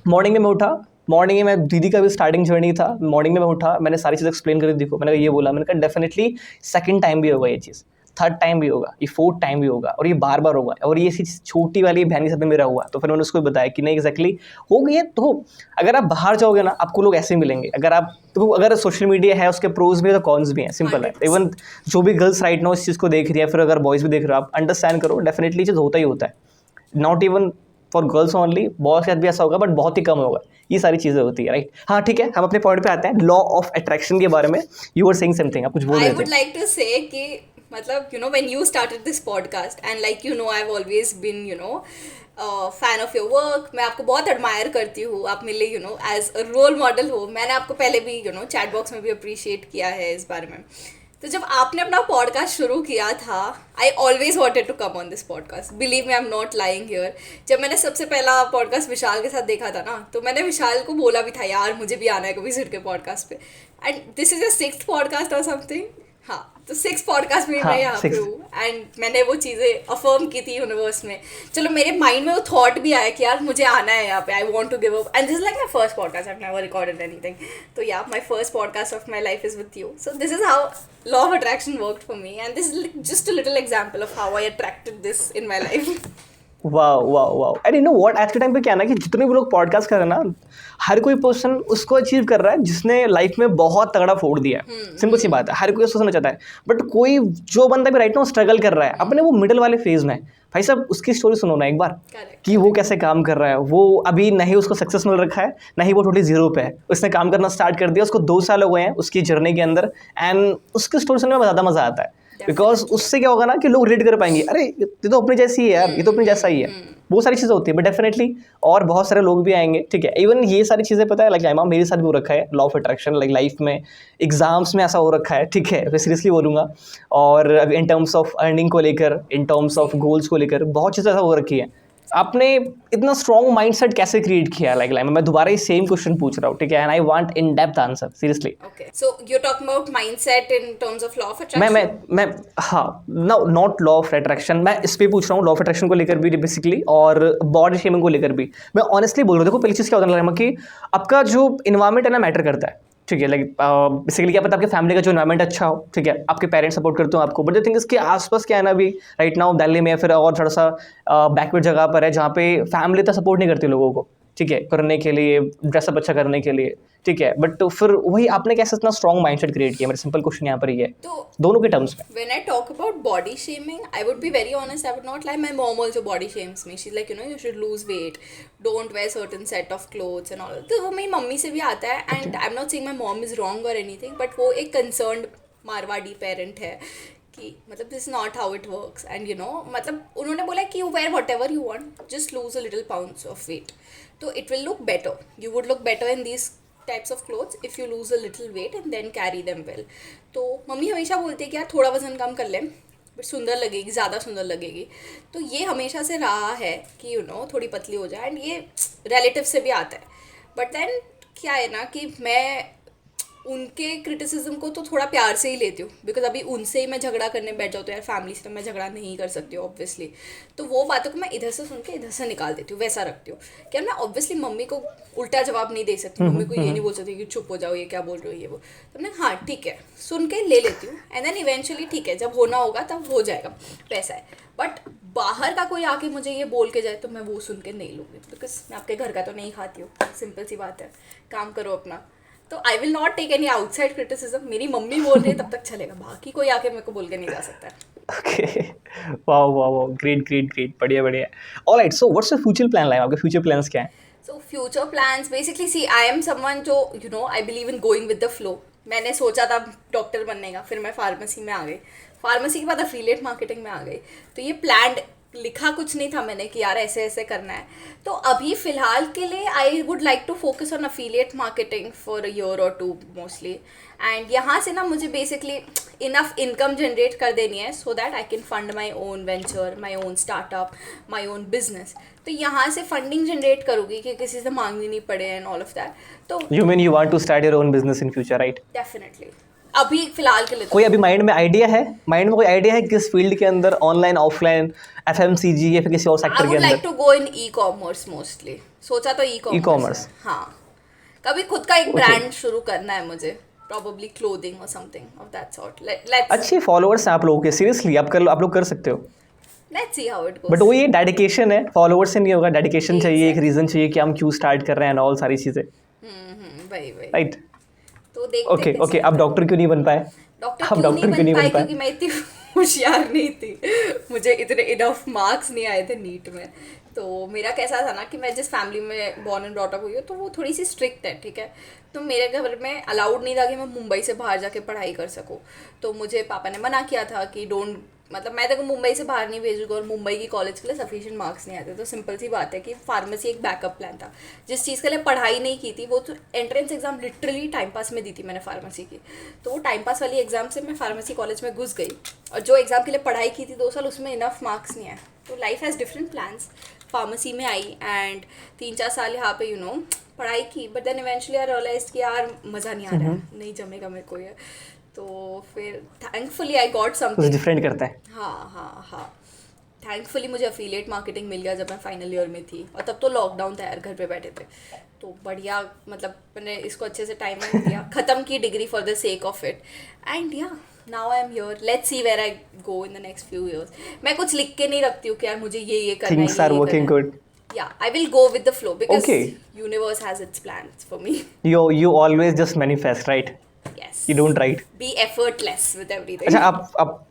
मॉर्निंग में मैं उठा, मॉर्निंग में मैं दीदी का भी स्टार्टिंग जर्नी था। मॉर्निंग में मैं उठा, मैंने सारी चीज़ एक्सप्लेन करी देखो, मैंने ये बोला, मैंने कहा डेफिनेटली सेकंड टाइम भी होगा ये चीज़, थर्ड टाइम भी होगा, ये फोर्थ टाइम भी होगा, और ये बार बार होगा, और ये चीज़ छोटी वाली बहन के साथ में मेरा हुआ। तो फिर मैंने उसको बताया कि नहीं एग्जैक्टली हो गई है। तो अगर आप बाहर जाओगे ना, आपको लोग ऐसे मिलेंगे। अगर आप तो अगर सोशल मीडिया है, उसके प्रोज भी है तो कॉन्स भी हैं, सिंपल है। इवन जो भी गर्ल्स राइट नाउ इस चीज़ को देख रही है, फिर अगर बॉयज़ भी देख रहे हो, आप अंडरस्टैंड करो, डेफिनेटली चीज़ होता ही होता है। Not even for girls only, boys के साथ भी ऐसा होगा, बट बहुत ही कम होगा। ये सारी चीज़ें होती है, राइट। हाँ ठीक है, हम अपने पॉइंट पे आते हैं, लॉ ऑफ अट्रैक्शन के बारे में। यू आर सेइंग समथिंग, आप कुछ बोल रहे थे। I would like to say कि मतलब when you started this podcast and I've always been fan of your work. मैं आपको बहुत admire करती हूँ, आप मेरे लिए as a role model हो। मैंने आपको पहले भी chat box में भी appreciate किया है इस बारे में। तो जब आपने अपना पॉडकास्ट शुरू किया था, I always wanted to come on this podcast, believe me, I am not lying here. जब मैंने सबसे पहला पॉडकास्ट विशाल के साथ देखा था ना, तो मैंने विशाल को बोला भी था यार मुझे भी आना है कभी सिर के पॉडकास्ट पे। And this is a 6th podcast और समथिंग। हाँ, तो 6 पॉडकास्ट में मैं यहाँ पे हूँ, एंड मैंने वो चीज़ें अफर्म की थी यूनिवर्स में। चलो मेरे माइंड में वो थॉट भी आया कि यार मुझे आना है यहाँ पे, I want to give up, and this is like my first podcast, I have never recorded anything. तो या my first podcast of my life is with you. So this is how law of attraction worked for me, and this is just a little example of how I attracted this in my life. वाह। And you know what, आज के time पे क्या है ना कि जितने भी लोग पॉडकास्ट कर रहे हैं ना, हर कोई पर्सन उसको अचीव कर रहा है जिसने लाइफ में बहुत तगड़ा फोड़ दिया है। सिंपल सी बात है, हर कोई उसको सुनना चाहता है। बट कोई जो बंदा भी राइट नाउ स्ट्रगल कर रहा है अपने वो मिडिल वाले फेज में, भाई साहब उसकी स्टोरी सुनो ना एक बार। कि वो कैसे काम कर रहा है। वो अभी नहीं उसको सक्सेस मिल रखा है, नहीं वो टोटली जीरो पे है, उसने काम करना स्टार्ट कर दिया, उसको 2 साल हो गए हैं उसकी जर्नी के अंदर, एंड उसकी स्टोरी सुनने में ज़्यादा मज़ा आता है। बिकॉज उससे क्या होगा ना कि लोग रिलेट कर पाएंगे, अरे ये तो अपने जैसी है यार, ये तो अपने जैसा ही है। बहुत सारी चीज़ें होती है, बट डेफिनेटली और बहुत सारे लोग भी आएंगे, ठीक है। इवन ये सारी चीज़ें पता है, लाइक लाइमा मेरे साथ भी हो रखा है law of attraction, like life में एग्जाम्स में ऐसा हो रखा है, ठीक है, मैं सीरियसली बोलूँगा। और इन टर्म्स ऑफ अर्निंग को लेकर, इन टर्म्स ऑफ गोल्स को लेकर बहुत चीज़ें ऐसा हो रखी है। आपने इतना स्ट्रॉन्ग माइंडसेट कैसे क्रिएट किया? लाइक मैं दोबारा ये सेम क्वेश्चन पूछ रहा हूँ, ठीक है, and I want in depth answer, seriously. Okay, so you are talking about mindset in terms of law of attraction. मैं हाँ, no not law of attraction, मैं इस पे पूछ रहा हूँ, लॉ ऑफ अट्रैक्शन को लेकर भी बेसिकली, और बॉडी शेमिंग को लेकर भी। मैं ऑनेस्टली बोल रहा हूँ, देखो पहली चीज़ क्या होता है कि आपका जो इन्वायरमेंट है ना मैटर करता है, ठीक है। लाइक बेसिकली क्या पता आपके फैमिली का जो इन्वायरमेंट अच्छा हो, ठीक है, आपके पेरेंट्स सपोर्ट करते हो आपको, बट द थिंग इसके आसपास क्या है ना, अभी राइट नाउ दिल्ली में फिर और थोड़ा सा बैकवर्ड जगह पर है जहाँ पे फैमिली तो सपोर्ट नहीं करती लोगों को, ठीक है, करने के लिए, ड्रेसअप अच्छा करने के लिए, ठीक है। बट तो फिर वही आपने कैसे इतना स्ट्रॉन्ग माइंडसेट क्रिएट किया? मेरा सिंपल क्वेश्चन यहाँ पर ये है, तो दोनों के टर्म्स में। when I talk about body shaming, I would be very honest, I would not lie. My mom also body shames me. She's like, you should lose weight, don't wear certain set of clothes and all. तो वो मेरी mummy से भी आता है, and I'm not saying my mom is wrong or anything, but वो एक concerned Marwari parent है कि मतलब this not how it works, and मतलब उन्होंने बोला कि you wear whatever you want, just lose a little pounds of weight, तो it will look better, you would look better in these types of clothes if you lose a little weight and then carry them well. तो मम्मी हमेशा बोलती है कि यार थोड़ा वजन कम कर लें, बट सुंदर लगेगी, ज़्यादा सुंदर लगेगी। तो ये हमेशा से रहा है कि थोड़ी पतली हो जाए, एंड ये रिलेटिव से भी आता है। बट देन क्या है ना कि मैं उनके क्रिटिसिज्म को तो थोड़ा प्यार से ही लेती हूँ, बिकॉज अभी उनसे ही मैं झगड़ा करने बैठ जाऊँ तो यार फैमिली से तो मैं झगड़ा नहीं कर सकती हूँ ऑब्वियसली। तो वो बातों को मैं इधर से सुन के इधर से निकाल देती हूँ, वैसा रखती हूँ। क्या मैं ऑब्वियसली मम्मी को उल्टा जवाब नहीं दे सकती, मम्मी को ये नहीं बोल सकती कि चुप हो जाओ, ये क्या बोल रही हो ये वो। तो मैं हाँ ठीक है सुन के ले लेती हूँ, एंड देन इवेंचुअली ठीक है जब होना होगा तब हो जाएगा, वैसा है। बट बाहर का कोई आके मुझे ये बोल के जाए तो मैं वो सुन के नहीं लूँगी, बिकॉज मैं आपके घर का तो नहीं खाती हूँ, सिंपल सी बात है, काम करो अपना। तो I will not take any outside criticism, मेरी मम्मी बोल रही है तब तक चलेगा, बाकी कोई आके मेरे को बोल के नहीं जा सकता है। Okay, wow wow wow, great great great, बढ़िया बढ़िया। Alright, so what's your future plan, like आपके फ्यूचर प्लान्स क्या हैं? So future plans basically see I am someone जो I believe in going with the flow. मैंने सोचा था doctor बनने का, फिर मैं फार्मेसी में आ गई, फार्मेसी के बाद अफिलिएट मार्केटिंग में आ गई। तो ये प्लान्ड लिखा कुछ नहीं था मैंने कि यार ऐसे ऐसे करना है। तो अभी फ़िलहाल के लिए I would like to focus on affiliate marketing for a year और 2 मोस्टली, एंड यहाँ से ना मुझे बेसिकली इनफ इनकम जनरेट कर देनी है so that I can fund my own venture, my own startup, my own business. तो यहाँ से फंडिंग जनरेट करूँगी कि किसी से मांगनी नहीं पड़े एंड ऑल ऑफ दैट। तो you mean you want to start your own business in future, right? Definitely अभी फिलहाल के लिए कोई अभी माइंड में आइडिया है, माइंड में कोई आइडिया है किस फील्ड के अंदर, ऑनलाइन, ऑफलाइन, एफएमसीजी या फिर किसी और आई सेक्टर के वुड लाइक अंदर? To go in e commerce mostly. सोचा तो E-commerce? हाँ, कभी खुद का एक ब्रांड शुरू करना है मुझे, probably clothing or something of that sort. अच्छे फॉलोअर्स हैं आप लोगों के, सीरियसली आप लोग कर सकते हो। Let's see how it goes. But वो ये डेडिकेशन है, फॉलोअर्स से नहीं होगा, डेडिकेशन चाहिए, एक रीजन चाहिए कि हम क्यों स्टार्ट कर रहे हैं, ऑल सारी चीजें, वही राइट? तो देखते ओके कैसे ओके, अब डॉक्टर क्यों नहीं बन पाए? डॉक्टर अब क्यों डॉक्टर नहीं बन पाई, क्योंकि मैं इतनी होशियार नहीं थी, मुझे इतने इनफ मार्क्स नहीं आए थे नीट में। तो मेरा कैसा था ना कि मैं जिस फैमिली में बॉर्न एंड ब्रॉट अप हुई हूँ तो वो थोड़ी सी स्ट्रिक्ट है, ठीक है। तो मेरे घर में अलाउड नहीं था कि मैं मुंबई से बाहर जाके पढ़ाई कर सकूँ। तो मुझे पापा ने मना किया था कि डोंट, मतलब मैं तेको मुंबई से बाहर नहीं भेजूँगा, और मुंबई की कॉलेज के लिए सफिशिएंट मार्क्स नहीं आते। तो सिंपल सी बात है कि फार्मेसी एक बैकअप प्लान था। जिस चीज़ के लिए पढ़ाई नहीं की थी वो तो entrance exam literally time pass में दी थी मैंने फार्मेसी की। तो वो टाइम पास वाली एग्जाम से मैं फार्मेसी कॉलेज में घुस गई, और जो एग्ज़ाम के लिए पढ़ाई की थी 2 साल उसमें इनफ मार्क्स नहीं आए। तो life has different plans. Pharmacy में आई एंड 3-4 साल यहाँ पे पढ़ाई की, but then eventually I realise कि यार मज़ा नहीं आ रहा है, नहीं जमेगा मेरे को ये। तो फिर थैंकफुली आई गॉट कुछ समथिंग। डिफरेंट करता है। हाँ थैंकफुली मुझे अफिलिएट मार्केटिंग मिल गया जब मैं फाइनल ईयर में थी, और तब तो लॉकडाउन था यार, घर पे बैठे थे। तो बढ़िया, मतलब मैंने इसको अच्छे से टाइम दिया, ख़त्म की degree for the sake of it, and yeah now I am here, let's see where I go in the next few years. मैं कुछ लिख के नहीं रखती हूँ कि यार मुझे ये करना है, things are working good. Yeah, I will go with the flow because Okay. universe has its plans for me. You always just manifest, right? Yes. You don't write. Be effortless with everything. अच्छा आप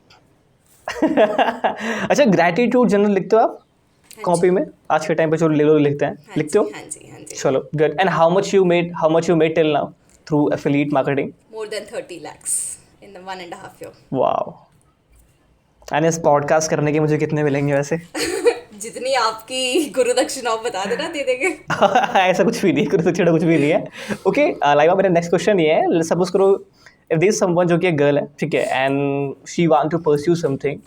अच्छा, gratitude journal लिखते हो आप copy में? आज के time पे जो लोग लिखते हैं, लिखते हो? हाँ जी। चलो good. And how much you made till now through affiliate marketing? More than 30 lakhs in the 1.5 year. Wow. And इस पॉडकास्ट करने के मुझे कितने मिलेंगे वैसे? जितनी आपकी गुरु दक्षिणा बता देना, दे देंगे। ऐसा कुछ भी नहीं, कुछ कुछ भी नहीं है। ओके लाइवा, मेरा नेक्स्ट क्वेश्चन ये है, सपोज करो इफ देयर इज समवन जो कि एक गर्ल है, ठीक है, and she want to pursue something,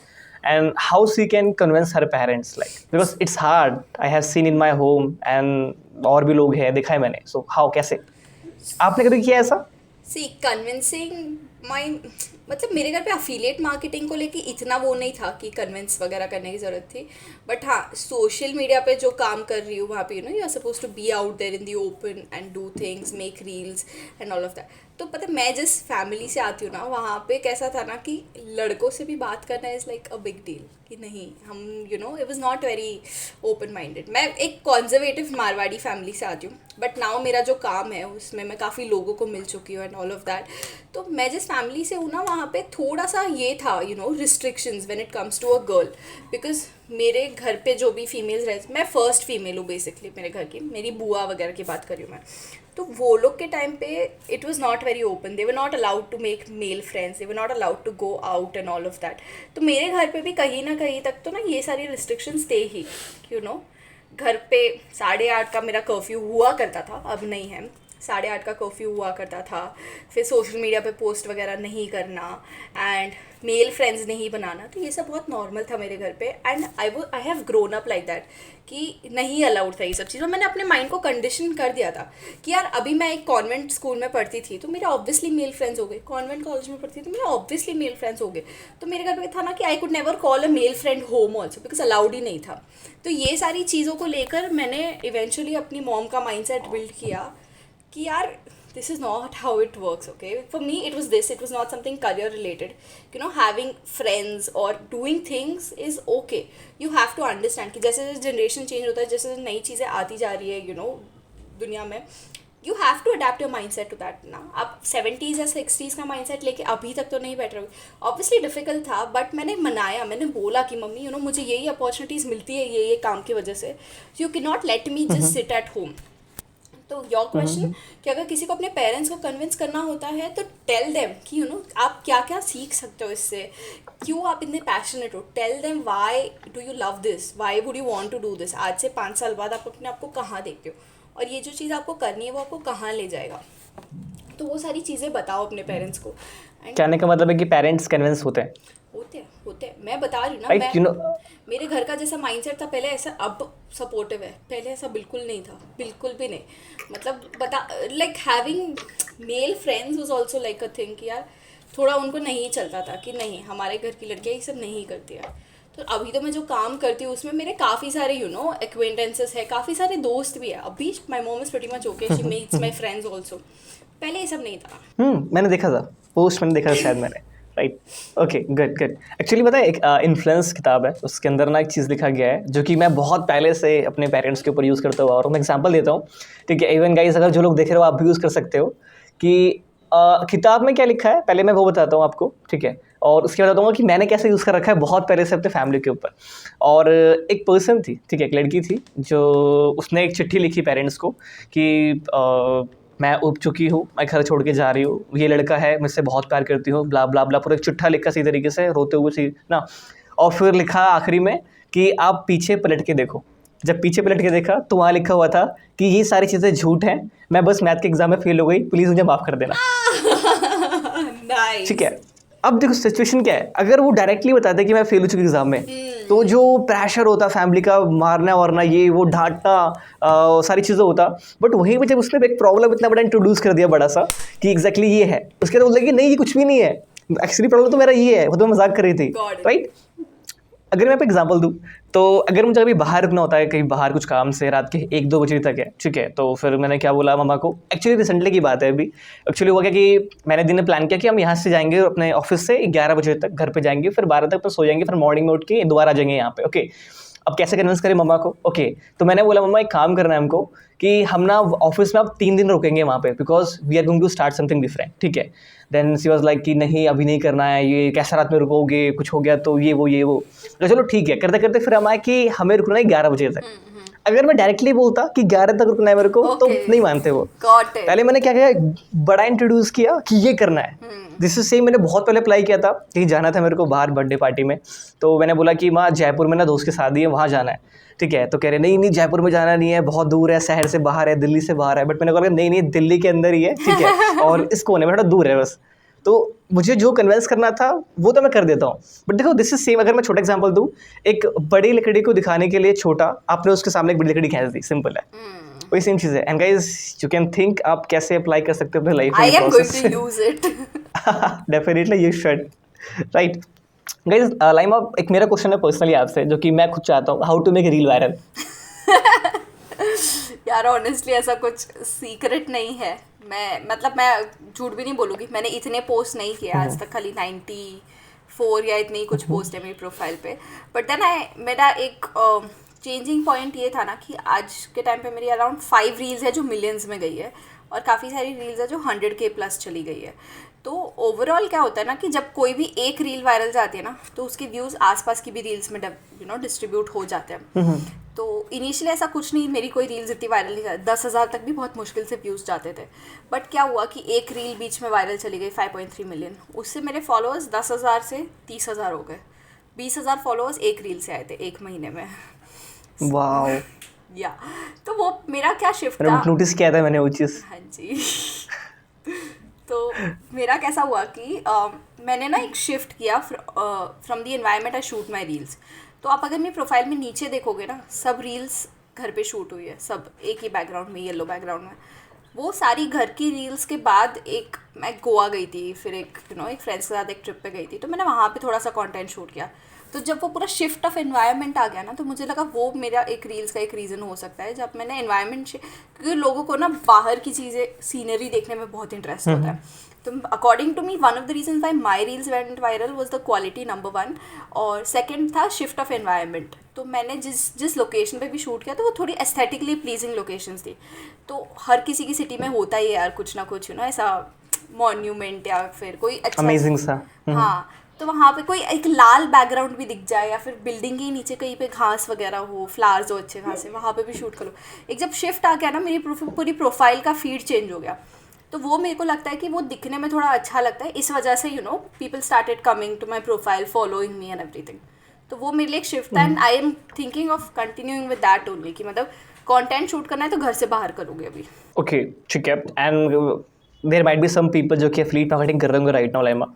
and how she can convince her parents, like because it's hard, I have seen in my home, and और भी लोग हैं, देखा है मैंने। सो हाउ, कैसे आपने कभी किया ऐसा? सी कन्विंसिंग माई, मतलब मेरे घर पे अफिलिएट मार्केटिंग को लेके इतना वो नहीं था कि कन्विंस वगैरह करने की ज़रूरत थी। बट हाँ, सोशल मीडिया पे जो काम कर रही हूँ वहाँ पे you are suppose to be out there in the open and do things, make reels and all of that. तो पता है, मैं जिस फैमिली से आती हूँ ना, वहाँ पे कैसा था ना कि लड़कों से भी बात करना is like a big deal, कि नहीं हम it was not very open minded. मैं एक कॉन्जर्वेटिव मारवाड़ी फैमिली से आती हूँ, बट नाउ मेरा जो काम है उसमें मैं काफ़ी लोगों को मिल चुकी हूँ एंड ऑल ऑफ दैट। तो मैं जिस फैमिली से हूँ ना, वहाँ पे थोड़ा सा ये था restrictions when it comes to a girl, because मेरे घर पे जो भी फीमेल्स रहती, मैं फर्स्ट फीमेल हूँ बेसिकली मेरे घर की, मेरी बुआ वगैरह की बात कर रही हूँ मैं। तो वो लोग के टाइम पे it was not very open, they were not allowed to make male friends, they were not allowed to go out and all of that. तो मेरे घर पे भी कहीं ना कहीं तक तो ना ये सारी रिस्ट्रिक्शंस थे ही, घर पे 8:30 का मेरा कर्फ्यू हुआ करता था, अब नहीं है। 8:30 का कर्फ्यू हुआ करता था, फिर सोशल मीडिया पे पोस्ट वगैरह नहीं करना एंड मेल फ्रेंड्स नहीं बनाना, तो ये सब बहुत नॉर्मल था मेरे घर पे and I have grown up like that कि नहीं अलाउड था ये सब चीज़। और मैंने अपने माइंड को कंडीशन कर दिया था कि यार अभी मैं एक कॉन्वेंट स्कूल में पढ़ती थी तो मेरे ऑब्वियसली मेल फ्रेंड्स हो गए, कॉन्वेंट कॉलेज में पढ़ती थी तो मेरे ऑब्वियसली मेल फ्रेंड्स हो गए। तो मेरे घर पे था ना कि I could never call a male friend home also because allowed ही नहीं था। तो ये सारी चीज़ों को लेकर मैंने इवेंचुअली अपनी मॉम का माइंडसेट बिल्ड किया कि यार this is not how it works, okay? For me it was this, it was not something career related. You know, having friends or doing things is okay. You have to understand कि जैसे जैसे generation change होता है, जैसे नई चीज़ें आती जा रही है you know दुनिया में, you have to adapt your mindset to that ना। आप 70s या 60s का mindset लेके अभी तक तो नहीं बैठ रहे हो। Obviously difficult था बट मैंने मनाया, मैंने बोला कि मम्मी you know मुझे यही अपॉर्चुनिटीज़ मिलती है ये काम की वजह से, you cannot let me just sit at home। तो योर क्वेश्चन कि अगर किसी को अपने पेरेंट्स को कन्विंस करना होता है तो टेल देम कि यू नो आप क्या क्या सीख सकते हो इससे, क्यों आप इतने पैशनेट हो। Tell them why do you love this, why would you want to do this. आज से 5 साल बाद आप अपने आप को कहाँ देखते हो और ये जो चीज़ आपको करनी है वो आपको कहाँ ले जाएगा। तो वो सारी चीज़ें बताओ अपने पेरेंट्स को। कहने का मतलब है कि पेरेंट्स कन्विंस होते हैं। होते हैं मैं बता रही हूँ ना, Right, मैं you know- मेरे घर का जैसा माइंडसेट था पहले, ऐसा अब सपोर्टिव है, पहले ऐसा बिल्कुल नहीं था, बिल्कुल भी नहीं। मतलब बता like having male friends was also like a thing कि यार थोड़ा उनको नहीं चलता था कि नहीं हमारे घर की लड़कियाँ ये सब नहीं करती है। तो अभी तो मैं जो काम करती हूँ उसमें मेरे काफ़ी सारे यू नो एक्वेंटेंसेस है, काफ़ी सारे दोस्त भी है। अभी my mom is pretty much okay, she makes my friends also. पहले ये सब नहीं था। मैंने देखा था पोस्ट, मैंने देखा था शायद मैंने। Right, okay, good good. Actually पता है एक इन्फ्लुएंस किताब है, उसके अंदर ना एक चीज़ लिखा गया है जो कि मैं बहुत पहले से अपने पेरेंट्स के ऊपर यूज़ करता हुआ, और मैं एग्जांपल देता हूँ, ठीक है। इवन गाइस अगर जो लोग देख रहे हो आप भी यूज़ कर सकते हो कि किताब में क्या लिखा है, पहले मैं वो बताता हूँ आपको, ठीक है, और उसके बाद बताऊँगा कि मैंने कैसे यूज़ कर रखा है बहुत पहले से अपने फैमिली के ऊपर। और एक पर्सन थी, ठीक है, एक लड़की थी जो उसने एक चिट्ठी लिखी पेरेंट्स को कि मैं उब चुकी हूँ, मैं घर छोड़ के जा रही हूँ, ये लड़का है मुझसे बहुत प्यार करती हूँ, ब्ला ब्ला ब्ला, पूरा एक चिट्ठा लिखा सही तरीके से रोते हुए सी ना। और फिर लिखा आखिरी में कि आप पीछे पलट के देखो। जब पीछे पलट के देखा तो वहाँ लिखा हुआ था कि ये सारी चीज़ें झूठ हैं, मैं बस मैथ के एग्जाम में फेल हो गई, प्लीज़ मुझे माफ़ कर देना। नाइस। ठीक है, अब देखो सिचुएशन क्या है, अगर वो डायरेक्टली बताते कि मैं फेल हो चुकी एग्जाम में, तो जो प्रेशर होता फैमिली का, मारना वारना, ये वो डांटना, सारी चीज़ें होता। बट वहीं पे जब उसने एक प्रॉब्लम इतना बड़ा इंट्रोड्यूस कर दिया बड़ा सा कि एग्जैक्टली ये है, उसके बाद बोलते कि नहीं ये कुछ भी नहीं है, एक्चुअली प्रॉब्लम तो मेरा ये है, वो तो मैं मजाक कर रही थी। राइट, अगर मैं आपको एग्जांपल दूं तो अगर मुझे अभी बाहर रुकना होता है, कहीं बाहर कुछ काम से, रात के 1-2 बजे तक है, ठीक है, तो फिर मैंने क्या बोला मम्मा को, एक्चुअली रिसेंटली की बात है अभी। एक्चुअली हुआ क्या कि मैंने दिन में प्लान किया कि हम यहाँ से जाएंगे अपने ऑफिस से 11 बजे तक घर पे जाएंगे, फिर 12 तक तो सो जाएंगे, फिर मॉर्निंग में उठ के दोबारा आ जाएंगे यहाँ पे। ओके, अब कैसे कन्विंस करें मम्मा को। ओके, तो मैंने बोला मम्मा एक काम करना है हमको कि हम ना ऑफिस में अब 3 दिन रुकेंगे वहाँ पे, because we are going to start something different, ठीक है। देन शी वाज लाइक कि नहीं अभी नहीं करना है, ये कैसा रात में रुकोगे, कुछ हो गया तो ये वो। तो चलो ठीक है, करते करते फिर हम आए कि हमें रुकना है 11 बजे तक। अगर मैं डायरेक्टली बोलता कि 11 तक रुकना है मेरे को, तो नहीं मानते वो। पहले मैंने क्या किया, बड़ा इंट्रोड्यूस किया कि ये करना है। दिस इज सेम, मैंने बहुत पहले अप्लाई किया था, कहीं जाना था मेरे को बाहर बर्थडे पार्टी में, तो मैंने बोला कि माँ जयपुर में ना दोस्त की शादी है, वहाँ जाना है, ठीक है। तो कह रहे नहीं जयपुर में जाना नहीं है, बहुत दूर है, शहर से बाहर है, दिल्ली से बाहर है। बट मैंने कहा नहीं दिल्ली के अंदर ही है, ठीक है, और इस कोने में थोड़ा दूर है बस। तो मुझे जो कन्विंस करना था वो तो मैं कर देता हूँ। बट देखो दिस इज सेम, अगर मैं छोटा एग्जांपल दूँ, एक बड़ी लकड़ी को दिखाने के लिए छोटा, आपने उसके सामने एक बड़ी लकड़ी खींच दी, सिंपल है, वही सेम चीज़ है। And guys you can think आप कैसे अप्लाई कर सकते हो अपने लाइफ में। I am going to use it. Definitely you should. Right guys, लाइमा एक मेरा क्वेश्चन है पर्सनली आपसे, जो कि मैं खुद चाहता हूँ, how to make reel viral. यार ऑनेस्टली ऐसा कुछ सीक्रेट नहीं है। मैं झूठ भी नहीं बोलूँगी, मैंने इतने पोस्ट नहीं किए आज तक, खाली 94 या इतने ही कुछ पोस्ट है मेरी प्रोफाइल पे। बट देन मेरा एक चेंजिंग पॉइंट ये था ना कि आज के टाइम पे मेरी अराउंड 5 रील्स है जो मिलियंस में गई है, और काफ़ी सारी रील्स है जो 100K प्लस चली गई है। तो ओवरऑल क्या होता है ना कि जब कोई भी एक रील वायरल जाती है ना, तो उसके व्यूज़ आसपास की भी रील्स में डिस्ट्रीब्यूट हो जाते हैं। तो इनिशियली ऐसा कुछ नहीं, मेरी कोई रील्स इतनी वायरल नहीं जाती, 10,000 तक भी बहुत मुश्किल से व्यूज़ जाते थे। बट क्या हुआ कि एक रील बीच में वायरल चली गई 5.3 मिलियन, उससे मेरे फॉलोअर्स 10,000 से 30,000 हो गए। 20,000 फॉलोअर्स एक रील से आए थे एक महीने में। वाओ, या तो वो मेरा क्या शिफ्ट मैंने था। नोटिस किया था मैंने वो चीज़। हाँ जी। तो मेरा कैसा हुआ कि मैंने ना एक शिफ्ट किया from the environment I shoot my reels. तो आप अगर मेरी प्रोफाइल में नीचे देखोगे ना, सब रील्स घर पे शूट हुई है, सब एक ही बैकग्राउंड में, येलो बैकग्राउंड में। वो सारी घर की रील्स के बाद एक मैं गोवा गई थी, फिर एक एक फ्रेंड्स के साथ एक ट्रिप पे गई थी, तो मैंने वहाँ पे थोड़ा सा कंटेंट शूट किया। तो जब वो पूरा शिफ्ट ऑफ एनवायरनमेंट आ गया ना, तो मुझे लगा वो मेरा एक रील्स का एक रीज़न हो सकता है। जब मैंने एनवायरनमेंट, क्योंकि लोगों को ना बाहर की चीज़ें, सीनरी देखने में बहुत इंटरेस्ट होता है। तो according to me one of the reason why my reels went viral was the quality number 1, और सेकेंड था शिफ्ट ऑफ एनवायरनमेंट। तो मैंने जिस लोकेशन पे भी शूट किया, तो वो थोड़ी एस्थेटिकली प्लीजिंग लोकेशंस थी। तो हर किसी की सिटी में होता ही है यार कुछ ना कुछ, ऐसा मॉन्यूमेंट या फिर कोई अच्छा अमेजिंग सा। हाँ, तो वहाँ पे कोई एक लाल बैकग्राउंड भी दिख जाए, या फिर बिल्डिंग के नीचे कहीं पे घास वगैरह हो, फ्लावर्स हो अच्छे खासे, वहाँ पे भी शूट करो। एक जब शिफ्ट आ गया ना, मेरी पूरी प्रोफाइल का फीड चेंज हो गया। तो वो मेरे को लगता है कि वो दिखने में थोड़ा अच्छा लगता है, इस वजह से people started coming to my profile, following me and everything. तो वो मेरे लिए एक शिफ्ट था, and I am thinking of continuing with that only, कि मतलब कंटेंट शूट करना है तो घर से बाहर करोगे अभी। ओके, ठीक है। And there might be some people जो कि एफिलिएट मार्केटिंग कर रहे होंगे राइट नाउ लाइमा।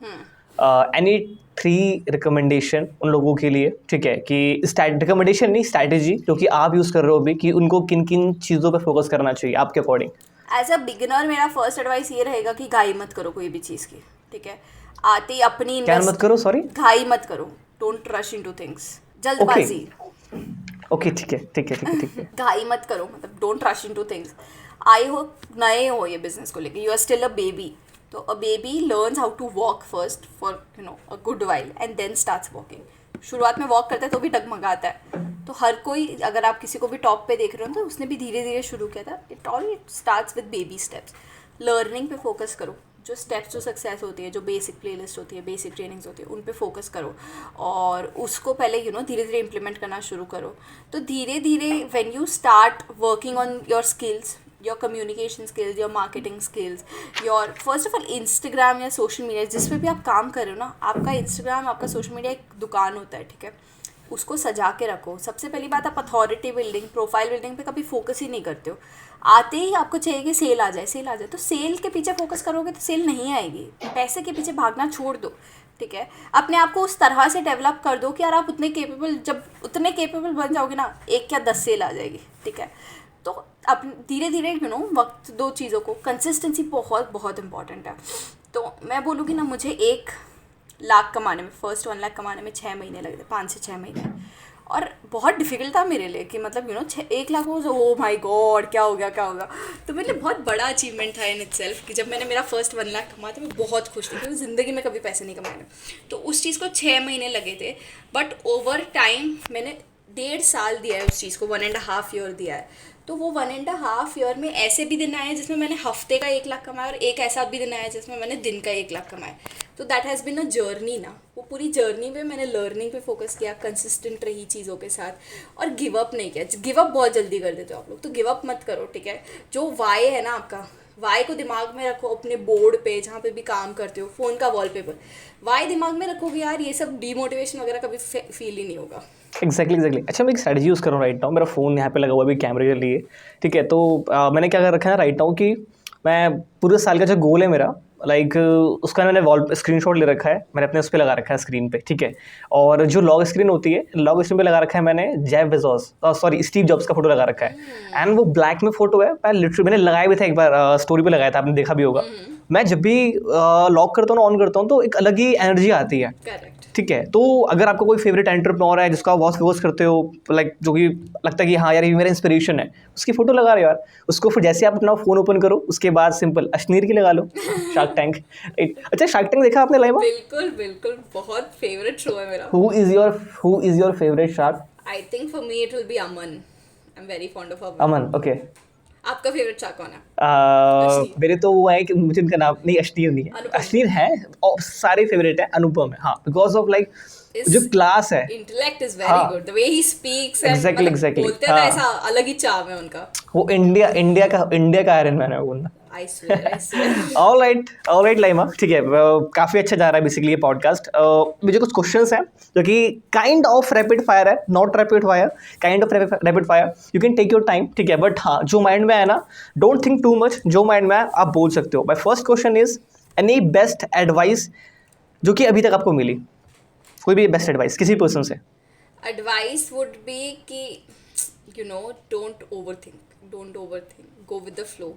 एनी 3 रिकमेंडेशन उन लोगों के लिए, ठीक है, कि रिकमेंडेशन नहीं, स्ट्रैटेजी जो कि आप यूज़ कर रहे हो अभी, कि उनको किन किन चीज़ों पे फोकस करना चाहिए आपके अकॉर्डिंग? एज अ बिगिनर मेरा फर्स्ट एडवाइस ये रहेगा कि घाई मत करो कोई भी चीज़ की, ठीक है। आते ही अपनी क्या मत करो, सॉरी? घाई मत करो, डोंट रश इनटू थिंग्स, जल्दबाजी। ओके, ठीक है, ठीक है, ठीक है, ठीक है। घाई मत करो, मतलब डोंट रश इनटू थिंग्स। आई हो नए हो ये बिजनेस को लेके, you are still a baby. तो a baby learns how to walk first for a good while, and then starts walking. शुरुआत में वॉक करता है तो भी डगमगाता है। तो हर कोई, अगर आप किसी को भी टॉप पे देख रहे हो तो उसने भी धीरे धीरे शुरू किया था। It starts with baby steps. Learning पे फोकस करो, जो स्टेप्स टू सक्सेस होती है, जो बेसिक प्लेलिस्ट होती है, बेसिक ट्रेनिंग्स होती है, उन पे फोकस करो, और उसको पहले धीरे धीरे इंप्लीमेंट करना शुरू करो। तो धीरे धीरे when you start working on your skills, your communication skills, your marketing skills, your first of all Instagram या सोशल मीडिया, जिस पे भी आप काम कर रहे हो ना, आपका इंस्टाग्राम, आपका सोशल मीडिया एक दुकान होता है, ठीक है। उसको सजा के रखो। सबसे पहली बात, आप अथॉरिटी बिल्डिंग, प्रोफाइल बिल्डिंग पे कभी फोकस ही नहीं करते हो। आते ही आपको चाहिए कि सेल आ जाए, सेल आ जाए। तो सेल के पीछे फोकस करोगे तो सेल नहीं आएगी। पैसे के पीछे भागना छोड़ दो, ठीक है। अपने आप को उस तरह से डेवलप कर दो कि यार आप जब उतने केपेबल बन जाओगे ना, 1 या 10 सेल आ जाएगी, ठीक है। तो अब धीरे धीरे वक्त दो चीज़ों को, कंसिस्टेंसी बहुत बहुत इंपॉर्टेंट है। तो मैं बोलूँगी ना, मुझे 1 लाख कमाने में, फर्स्ट 1 लाख कमाने में 6 महीने लगे थे, 5 से 6 महीने। और बहुत डिफिकल्ट था मेरे लिए कि मतलब 1 लाख वो, ओ माय गॉड क्या हो गया क्या होगा। तो मेरे लिए बहुत बड़ा अचीवमेंट था इन इटसेल्फ कि जब मैंने मेरा फर्स्ट 1 लाख कमाया तो मैं बहुत खुश थी, क्योंकि ज़िंदगी में कभी पैसे नहीं कमाए मैं। तो उस चीज़ को 6 महीने लगे थे, बट ओवर टाइम मैंने 1.5 साल दिया है उस चीज़ को, 1.5 ईयर दिया है। तो वो 1.5 ईयर में ऐसे भी दिन आए जिसमें मैंने हफ्ते का 1 लाख कमाया, और एक ऐसा भी दिन आया जिसमें मैंने दिन का 1 लाख कमाया। तो that has been a journey ना। वो पूरी जर्नी में मैंने लर्निंग पे फोकस किया, कंसिस्टेंट रही चीज़ों के साथ, और गिव अप नहीं किया। गिव अप बहुत जल्दी कर देते हो आप लोग, तो गिव अप मत करो, ठीक है। जो वाई है ना आपका, वाई को दिमाग में रखो, अपने बोर्ड पे जहाँ पे भी काम करते हो, फ़ोन का वॉलपेपर वाई दिमाग में रखोगे यार, ये सब डीमोटिवेशन वगैरह कभी फील ही नहीं होगा। एग्जैक्टली। अच्छा, मैं एक स्ट्रेटजी यूज़ कर रहा हूँ राइट नाउ। मेरा फ़ोन यहाँ पे लगा हुआ है भी कैमरे के लिए, ठीक है। तो मैंने क्या कर रखा है राइट नाउ कि मैं पूरे साल का जो गोल है मेरा, लाइक उसका मैंने स्क्रीनशॉट ले रखा है, मैंने अपने उस पर लगा रखा है स्क्रीन पे, ठीक है। और जो लॉग स्क्रीन होती है, लॉग स्क्रीन पे लगा रखा है मैंने जेफ बेजोस, स्टीव जॉब्स का फोटो लगा रखा है। एंड वो ब्लैक में फोटो है। मैं लिटरली मैंने लगाया भी था एक बार, स्टोरी पे लगाया था, आपने देखा भी होगा। मैं जब भी लॉक करता हूँ ना, ऑन करता हूँ, तो एक अलग ही एनर्जी आती है, ठीक है। तो अगर आपका कोई फेवरेट एंटरप्रेन्योर है जिसको आप बहुत फोकस करते हो, लाइक जो कि लगता है कि हाँ यार ये मेरा इंस्पिरेशन है, उसकी फोटो लगा रहे हो यार, उसको फिर जैसे आप अपना फ़ोन ओपन करो, उसके बाद सिंपल अश्नीर की लगा लो, शार्क टैंक। अच्छा, शार्क टैंक देखा आपने लाइव? बिल्कुल बिल्कुल, बहुत फेवरेट शो है मेरा। Who is your favourite shark? I think for me it will be Aman. I am very fond of Aman, okay. आपका फेवरेट शार्क कौन है? मेरे तो वो है कि मुझे उनका नाम नहीं, अश्नीर नहीं है, अनुपम। अश्नीर है, और सारे फेवरेट है, अनुपम है, हाँ, बिकॉज ऑफ लाइक जो क्लास है, intellect is very good, the way he speaks and Exactly. बोलते हैं ना, हाँ। ऐसा अलग ही चार्म है उनका। वो इंडिया का आयरन मैन है वो बंदा। I swear. ऑल राइट लाइमा, ठीक है, काफ़ी अच्छा जा रहा है बेसिकली ये पॉडकास्ट। मुझे कुछ क्वेश्चंस हैं जो कि काइंड ऑफ रैपिड फायर है, not rapid fire, kind of rapid fire. You can take your time, ठीक है, बट हाँ, जो माइंड में आया ना, डोंट थिंक टू मच, जो माइंड में आया आप बोल सकते हो। My first question is any best advice जो कि अभी तक आपको मिली, कोई भी बेस्ट एडवाइस किसी पर्सन से? Advice would be कि don't overthink, go with the flow.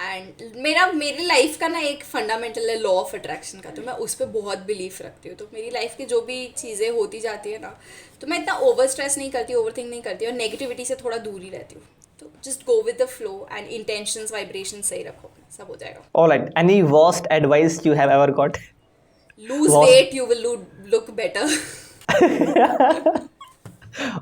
And मेरी लाइफ का ना एक फंडामेंटल है लॉ ऑफ अट्रैक्शन का, तो मैं उस पर बहुत बिलीव रखती हूँ। तो मेरी लाइफ की जो भी चीज़ें होती जाती है ना, तो मैं इतना ओवर स्ट्रेस नहीं करती, ओवरथिंक नहीं करती और नेगेटिविटी से थोड़ा दूर ही रहती हूँ। तो just go with the flow and intentions, vibration सही रखो, सब हो जाएगा। Alright, any worst advice you have ever got? Lose weight, you will look better.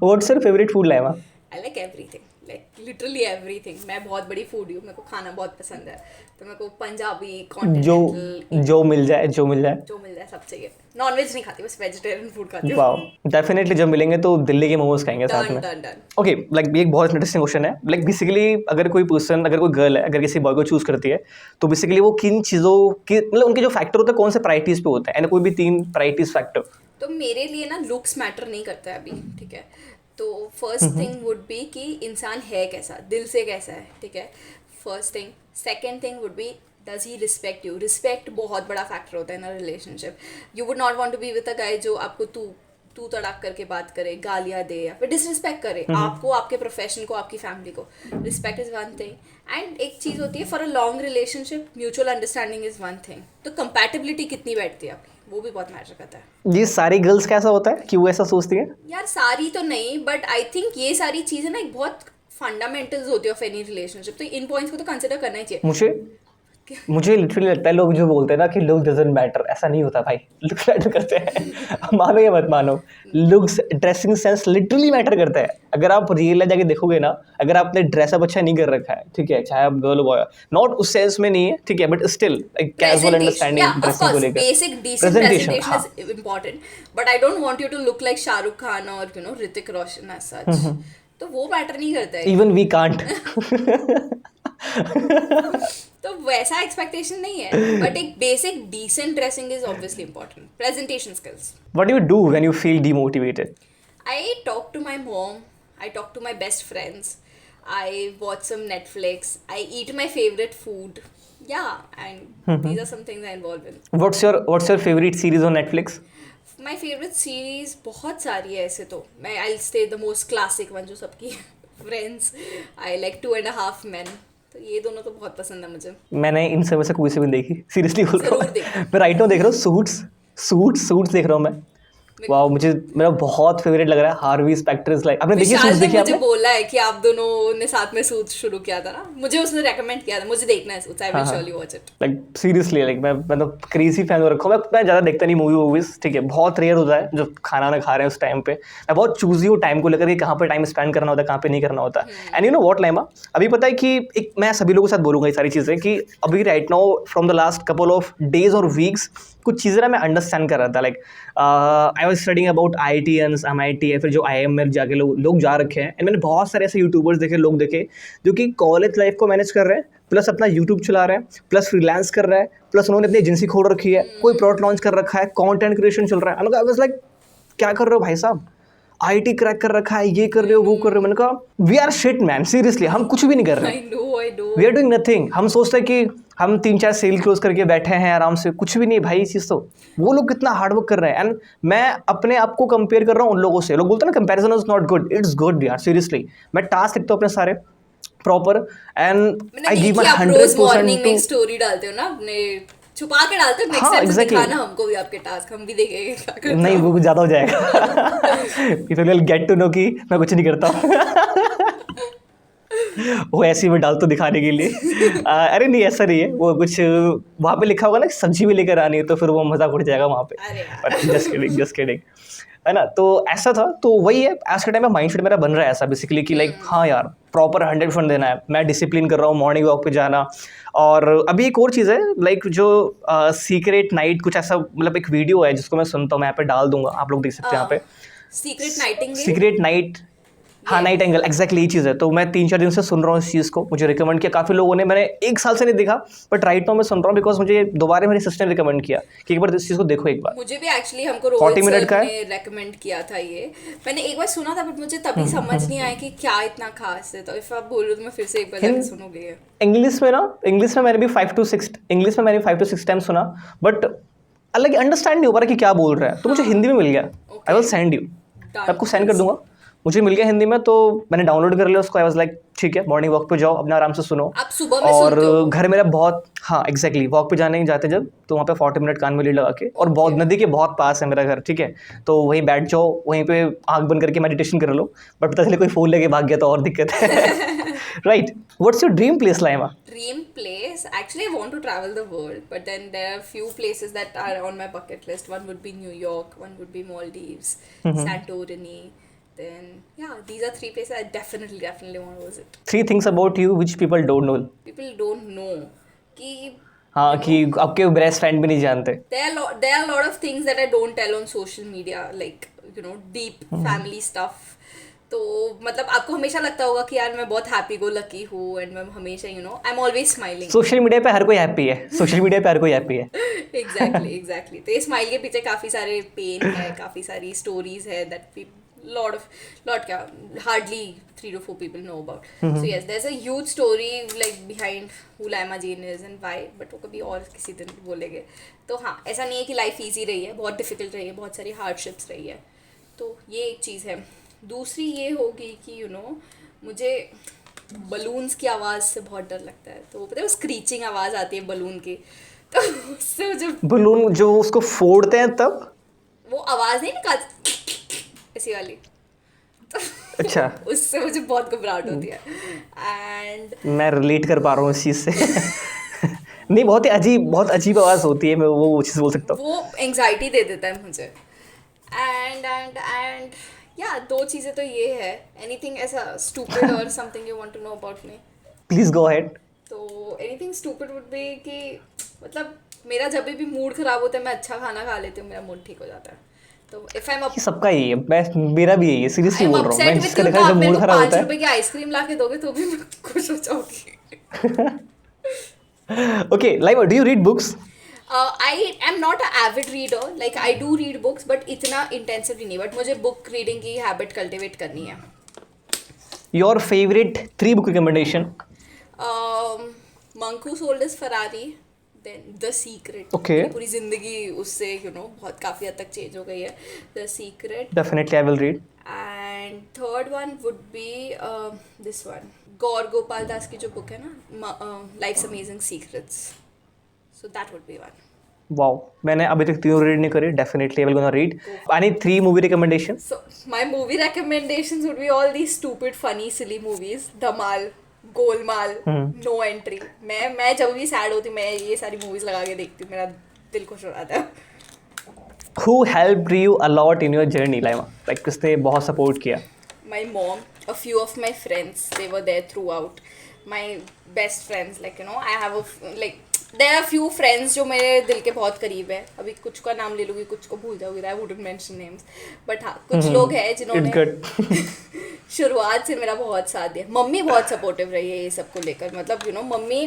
What's your favourite food लाइमा? I like everything, like literally everything. मैं बहुत बड़ी foodie हूँ, मेरे को खाना बहुत पसंद है। तो मेरे को पंजाबी, कॉन्टिनेंटल, जो मिल जाए जो मिल जाए सब चाहिए। नॉनवेज नहीं खाती, बस वेजिटेरियन फूड खाती हूँ। वाओ, डेफिनेटली जब मिलेंगे तो दिल्ली के मोमोज खाएंगे साथ में। डन। ओके, लाइक ये एक बहुत इंटरेस्टिंग क्वेश्चन है। लाइक बेसिकली अगर कोई पर्सन, अगर कोई गर्ल है, अगर किसी बॉय को चूज करती है, तो बेसिकली वो किन चीज़ों की, मतलब उनके जो फैक्टर होते हैं कौन से प्रायोरिटीज पे होते हैं, एंड कोई भी 3 प्रायोरिटीज फैक्टर? तो मेरे लिए ना लुक्स मैटर नहीं करता है अभी, ठीक है। तो फर्स्ट थिंग वुड बी कि इंसान है कैसा, दिल से कैसा है, ठीक है, first thing. Second thing would be does he respect you. Respect बहुत बड़ा फैक्टर होता है ना relationship. You would not want to be with a guy जो आपको तू तड़ाक करके बात करे, गालियाँ दे या फिर डिसरिस्पेक्ट करे आपको, आपके प्रोफेशन को, आपकी फैमिली को। Respect is one thing. And एक चीज़ होती है for a long relationship, mutual understanding is one thing. तो कंपैटिबिलिटी कितनी बैठती है आपकी, वो भी बहुत मैटर करता है। ये सारी गर्ल्स का ऐसा होता है कि वो ऐसा सोचती है? यार सारी तो नहीं, बट आई थिंक ये सारी चीज़ें ना एक बहुत फंडामेंटल्स होती है ऑफ एनी रिलेशनशिप। तो इन पॉइंट्स को तो कंसिडर करना ही चाहिए। मुझे लिटरली लगता है लोग जो बोलते हैं ना कि लुक डजंट मैटर, ऐसा नहीं होता भाई, लुक्स मैटर करते हैं। मानो या मत मानो, looks, dressing sense literally matter करता है। अगर आप रियल लाइफ जाके देखोगे ना, अगर आपने ड्रेसअप अच्छा नहीं कर रखा है, ठीक है, चाहे आप गर्ल बॉय, नॉट उस सेंस में नहीं है, ठीक है, but still casual understanding dressing को लेकर, basic decent presentation is important, but I don't want you to look like Shahrukh Khan और ऋतिक रोशन एज सच। तो वो मैटर नहीं करता है। Even we can't. तो वैसा एक्सपेक्टेशन नहीं है, बट एक basic decent dressing is obviously important. Presentation skills. What do you do when you feel demotivated? I talk to my mom, I talk to my best friends, I watch some Netflix, I eat my favorite food. Yeah, and these are some things I involve in. What's your favorite series on Netflix? My favorite series बहुत सारी है ऐसे तो। मैं I'll say the most classic one जो सबकी Friends. I like 2.5 Men. तो ये दोनों तो बहुत पसंद है मुझे। मैंने इन सब में से कोई से भी देखी, सीरियसली बोल रहा हूँ। जरूर देखो। मैं राइट नाउ देख रहा हूँ सूट्स देख रहा हूँ मैं। वाओ, मुझे मेरा बहुत फेवरेट लग रहा है। हार्वी स्पेक्टर इज लाइक, आपने देखी सूट्स? देखी आपने? मुझे बोला है कि आप दोनों ने साथ में सूट्स शुरू किया था ना, मुझे उसने रेकमेंड किया था, मुझे देखना है suits. I will surely watch it. Like seriously, like मैं तो क्रेजी फैन हो रखा हूँ। मैं ज़्यादा देखता नहीं मूवीज, ठीक है, बहुत रेयर होता है जो खाना ना खा रहे हैं उस टाइम पे। मैं बहुत चूजी हूँ टाइम को लेकर कि कहाँ पर टाइम स्पेंड करना होता है, कहाँ पे नहीं करना होता। एंड यू नो व्हाट लाइमा, अभी पता है कि एक मैं सभी लोगों के साथ बोलूँगा ये सारी चीज़ें कि अभी right now from the last couple of days और वीक्स कुछ चीज़ें ना मैं अंडरस्टैंड कर रहा था। Like I was studying about IITians, MIT या फिर जो IIM में जाके लोग जा रखे हैं। एंड मैंने बहुत सारे ऐसे यूट्यूबर्स देखे, लोग देखे जो कि कॉलेज लाइफ को मैनेज कर रहे हैं, प्लस अपना यूट्यूब चला रहे हैं, प्लस फ्रीलांस कर रहे हैं, प्लस उन्होंने अपनी एजेंसी खोल रखी है, कोई प्रोडक्ट लॉन्च कर रखा है, कंटेंट क्रिएशन चल रहा है। आई वाज लाइक, क्या कर रहे हो भाई साहब, IT क्रैक कर रखा है, ये कर रहे हो, वो कर रहे हो। मैंने कहा we are shit man, seriously हम कुछ भी नहीं कर रहे। I know. We are doing nothing. हम सोचते हैं कि हम 3-4 सेल क्लोज करके बैठे हैं आराम से, कुछ भी नहीं भाई। चीज़ तो वो लोग कितना हार्डवर्क कर रहे हैं। एंड मैं अपने आप को कंपेयर कर रहा हूँ उन लोगों से। लोग बोलते हैं ना comparison is not good, it's good यार, सीरियसली। मैं टास्क लिखता हूँ अपने सारे proper and I give my 100% to story डालते हो ना अपने, छुपा के डालते हो। नेक्स्ट टाइम दिखाना हमको भी आपके टास्क, हम भी देखेंगे क्या करते हो। नहीं, वो कुछ ज़्यादा हो जाएगा। पीपल गेट टू नो कि मैं कुछ नहीं करता। वो ऐसे ही मैं डालता दिखाने के लिए। अरे नहीं, ऐसा नहीं है। वो कुछ वहाँ पे लिखा होगा ना सब्जी भी लेकर आनी है, तो फिर वो मजाक उठ जाएगा वहाँ पे। जस्ट किडिंग है ना। तो ऐसा था, तो वही है आज के टाइम में माइंडसेट मेरा बन रहा है ऐसा बेसिकली कि लाइक हाँ यार प्रॉपर 100% देना है। मैं डिसिप्लिन कर रहा हूँ, मॉर्निंग वॉक पे जाना। और अभी एक और चीज़ है, लाइक जो सीक्रेट नाइट कुछ ऐसा, मतलब एक वीडियो है जिसको मैं सुनता हूँ, मैं यहाँ पे डाल दूंगा, आप लोग देख सकते हैं यहाँ पे। सीक्रेट नाइट हाँ नाइट एंगल एग्जैक्टली ये चीज़ है। तो मैं 3-4 दिन से सुन रहा हूँ इस चीज़ को, मुझे रिकमेंड किया काफ़ी लोगों ने, मैंने 1 साल से नहीं देखा बट राइट नाउ मैं सुन रहा हूँ बिकॉज मुझे दोबारा मेरी सिस्टर ने रिकमेंड किया कि एक बार इस चीज़ को देखो एक बार। मुझे भी एक्चुअली हमको 40 रोहित मिनट सर का है। ने रेकमेंड किया था ये। मैंने एक बार सुना था बट मुझे तभी समझ नहीं आया कि क्या इतना खास है, तो इफ आप बोलो तो मैं फिर से एक बार जाके सुनूंगी ये। इंग्लिश में मैंने भी 5 to 6 टाइम सुना बट अलग अंडरस्टैंड नहीं हो पा रहा कि क्या बोल रहा है, तो मुझे हिंदी में मिल गया। आई विल सेंड यू, मैं आपको सेंड कर दूंगा। मुझे मिल गया हिंदी में तो मैंने डाउनलोड कर लिया उसको। आई वाज लाइक ठीक है, मॉर्निंग वॉक पे जाओ अपने आराम से सुनो। आप सुबह में और सुनते हो? घर मेरा बहुत, हाँ एग्जैक्टली वॉक पे जाने जाते जब, तो वहाँ पे 40 मिनट कान में लीड लगा के, और बहुत नदी के बहुत पास है मेरा घर, ठीक है, तो वहीं बैठ जाओ, वहीं पे आँख बंद करके मेडिटेशन कर लो। बट पता चले कोई फोन लेके भाग गया तो और दिक्कत है। Right, what's your dream place लाइमा? Dream place, actually I want to travel the world, but then there are few places that are on my bucket list. One would be New York, one would be Maldives, Santorini. Then yeah, these are 3 places I definitely want to visit. 3 things about you which people don't know. People don't know कि हाँ कि आपके best friend भी नहीं जानते। there are a lot of things that I don't tell on social media, like deep family stuff. तो मतलब आपको हमेशा लगता होगा कि यार मैं बहुत हैप्पी गो लकी हूँ एंड मैं हमेशा I am always smiling. Social media पे हर कोई हैप्पी है, सोशल मीडिया पे हर कोई हैप्पी है। एग्जैक्टली तो ये स्माइल के पीछे काफ़ी सारे पेन है, काफ़ी सारी स्टोरीज है दैट लॉट क्या hardly 3 to 4 people know about. So yes, there's a huge story like behind who Laima Jane is and why, but वो कभी और किसी दिन बोलेंगे। तो हाँ, ऐसा नहीं है कि लाइफ ईजी रही है, बहुत डिफिकल्ट रही है, बहुत सारी हार्डशिप्स रही है। तो ये एक चीज़ है। दूसरी ये होगी कि मुझे बलून्स की आवाज़ से बहुत डर लगता है। तो पता है वो स्क्रीचिंग आवाज़ आती है बलून की, तो उससे मुझे बलून जो उसको फोड़ते हैं तब वो आवाज़ नहीं निकालती ऐसी वाली, तो अच्छा उससे मुझे बहुत घबराहट होती है। एंड मैं रिलेट कर पा रहा हूँ इस चीज़ से। नहीं बहुत अजीब आवाज़ होती है, मैं वो चीज़ बोल सकता हूँ। वो एंग्जाइटी दे देता है मुझे। एंड या 2 चीज़ें तो ये है। एनीथिंग ऐसा स्टूपिड और something you want to know about me? Please go ahead. तो एनीथिंग स्टूपिड वुड बी कि मतलब मेरा जब भी मूड ख़राब होता है मैं अच्छा खाना खा लेती हूँ, मेरा मूड ठीक हो जाता है। तो इफ आई एम ये सबका ही है, मेरा भी यही है, सीरियसली बोल रहा हूँ मैं। जिसका देखा जब मूड खराब होता है, 5 रुपए की आइसक्रीम ला के दोगे तो भी मैं खुश हो जाऊंगी। ओके लाइमा, do you read books? I am not an avid reader, like I do read books but इतना intensively नहीं, but मुझे book reading की habit cultivate करनी है। Your favourite 3 book recommendation? Monk Who Sold His Ferrari, then The Secret. Okay. मेरी पूरी जिंदगी उससे बहुत काफ़ी हद तक चेंज हो गई है। The Secret. Definitely I will read. And third one would be this one, गौर गोपाल दास की जो बुक है ना, Life's Amazing Secrets. So that would be one. Wow, मैंने अभी तक 3 रीड नहीं करी। Definitely I will gonna read. Any 3 movie recommendation? So my movie recommendations would be all these stupid, funny, silly movies. Dhamaal, Golmaal, No Entry. मैं जब भी sad होती मैं ये सारी मूवीज लगा के देखती हूँ, मेरा दिल खुश हो जाता है। Who helped you a lot in your journey, Laima? Like किसने बहुत सपोर्ट किया? My mom, a few of my friends, they were there throughout. My best friends, like I have there are few friends जो मेरे दिल के बहुत करीब है। अभी कुछ का नाम ले लूँगी, कुछ को भूल जाऊँगी, I wouldn't mention names. But हाँ, कुछ लोग हैं जिन्होंने शुरुआत से मेरा बहुत साथ दिया। मम्मी बहुत सपोर्टिव रही है ये सब को लेकर, मतलब मम्मी,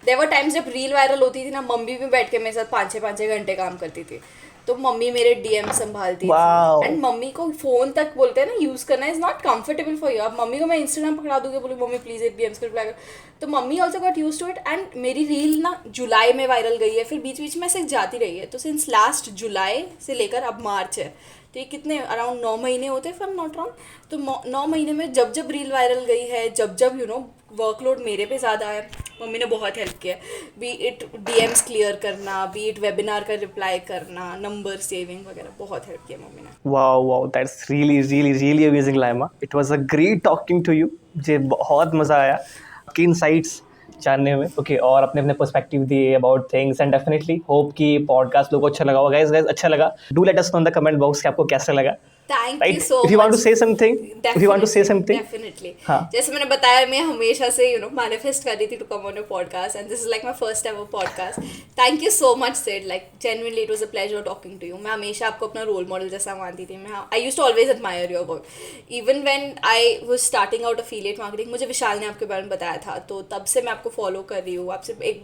देयर वर टाइम्स जब रील वायरल होती थी ना, मम्मी भी बैठ के मेरे साथ 5-6 घंटे काम करती थी। तो मम्मी मेरे डीएम संभालती थी। एंड मम्मी को फ़ोन तक बोलते हैं ना यूज़ करना is not comfortable for you. अब मम्मी को मैं इंस्टाग्राम पकड़ा दूँगी, बोली मम्मी प्लीज़ एक डीएम्स कर रिप्लाई कर, तो mummy also got use to it. And मेरी रील ना जुलाई में वायरल गई है, फिर बीच बीच में ऐसे जाती रही है। तो सिंस लास्ट जुलाई से लेकर अब मार्च है, तो ये कितने अराउंड 9 महीने होते हैं, if I am not wrong. तो 9 महीने में जब रील वायरल गई है, जब वर्कलोड मेरे पे ज़्यादा है, मम्मी ने बहुत हेल्प किया। बी इट डीएम्स क्लियर करना, बी इट वेबिनार का रिप्लाई करना, नंबर सेविंग वगैरह, बहुत हेल्प किया मम्मी ने। वाओ, दैट्स रियली अमेजिंग लाइमा। It was a great talking to you. मुझे बहुत मज़ा आया आपकी इनसाइट्स जानने में। ओके, और अपने पर्सपेक्टिव दिए about things, and definitely hope कि पॉडकास्ट लोगों को अच्छा लगा होगा। गाइस अच्छा लगा, do let us know in the comment box कि आपको कैसा लगा। Thank right? you so If you want to much. say something, if you want to say something, Definitely. हाँ. जैसे मैंने बताया मैं हमेशा से manifest कर रही थी to come on a podcast and this is like my first ever podcast. Thank you so much Sid, like genuinely it was a pleasure talking to you. मैं हमेशा आपको अपना role model जैसा मानती थी. I used to always admire your work. Even when I was starting out affiliate marketing, मुझे विशाल ने आपके बारे में बताया था, तो तब से मैं आपको follow कर रही हूँ.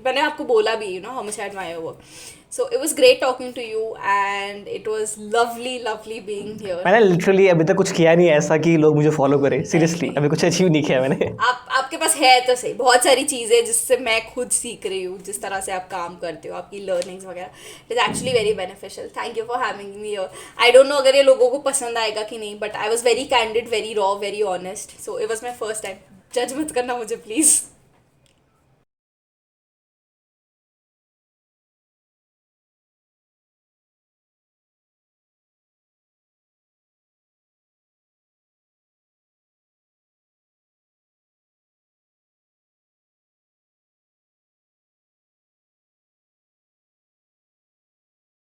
मैंने आपको बोला भी how much I admire your work. So it was great talking to you and it was lovely being here. मैंने लिटरली अभी तक कुछ किया नहीं है ऐसा कि लोग मुझे फॉलो करें. सीरियसली अभी कुछ अचीव नहीं किया मैंने. आपके पास है तो सही बहुत सारी चीज़ें जिससे मैं खुद सीख रही हूँ, जिस तरह से आप काम करते हो, आपकी लर्निंग्स वगैरह. It is actually very beneficial. Thank you for having me here. I don't know अगर ये लोगों को पसंद आएगा कि नहीं, but I was very candid, very raw, very honest. So it was my first time. जज मत करना मुझे प्लीज़.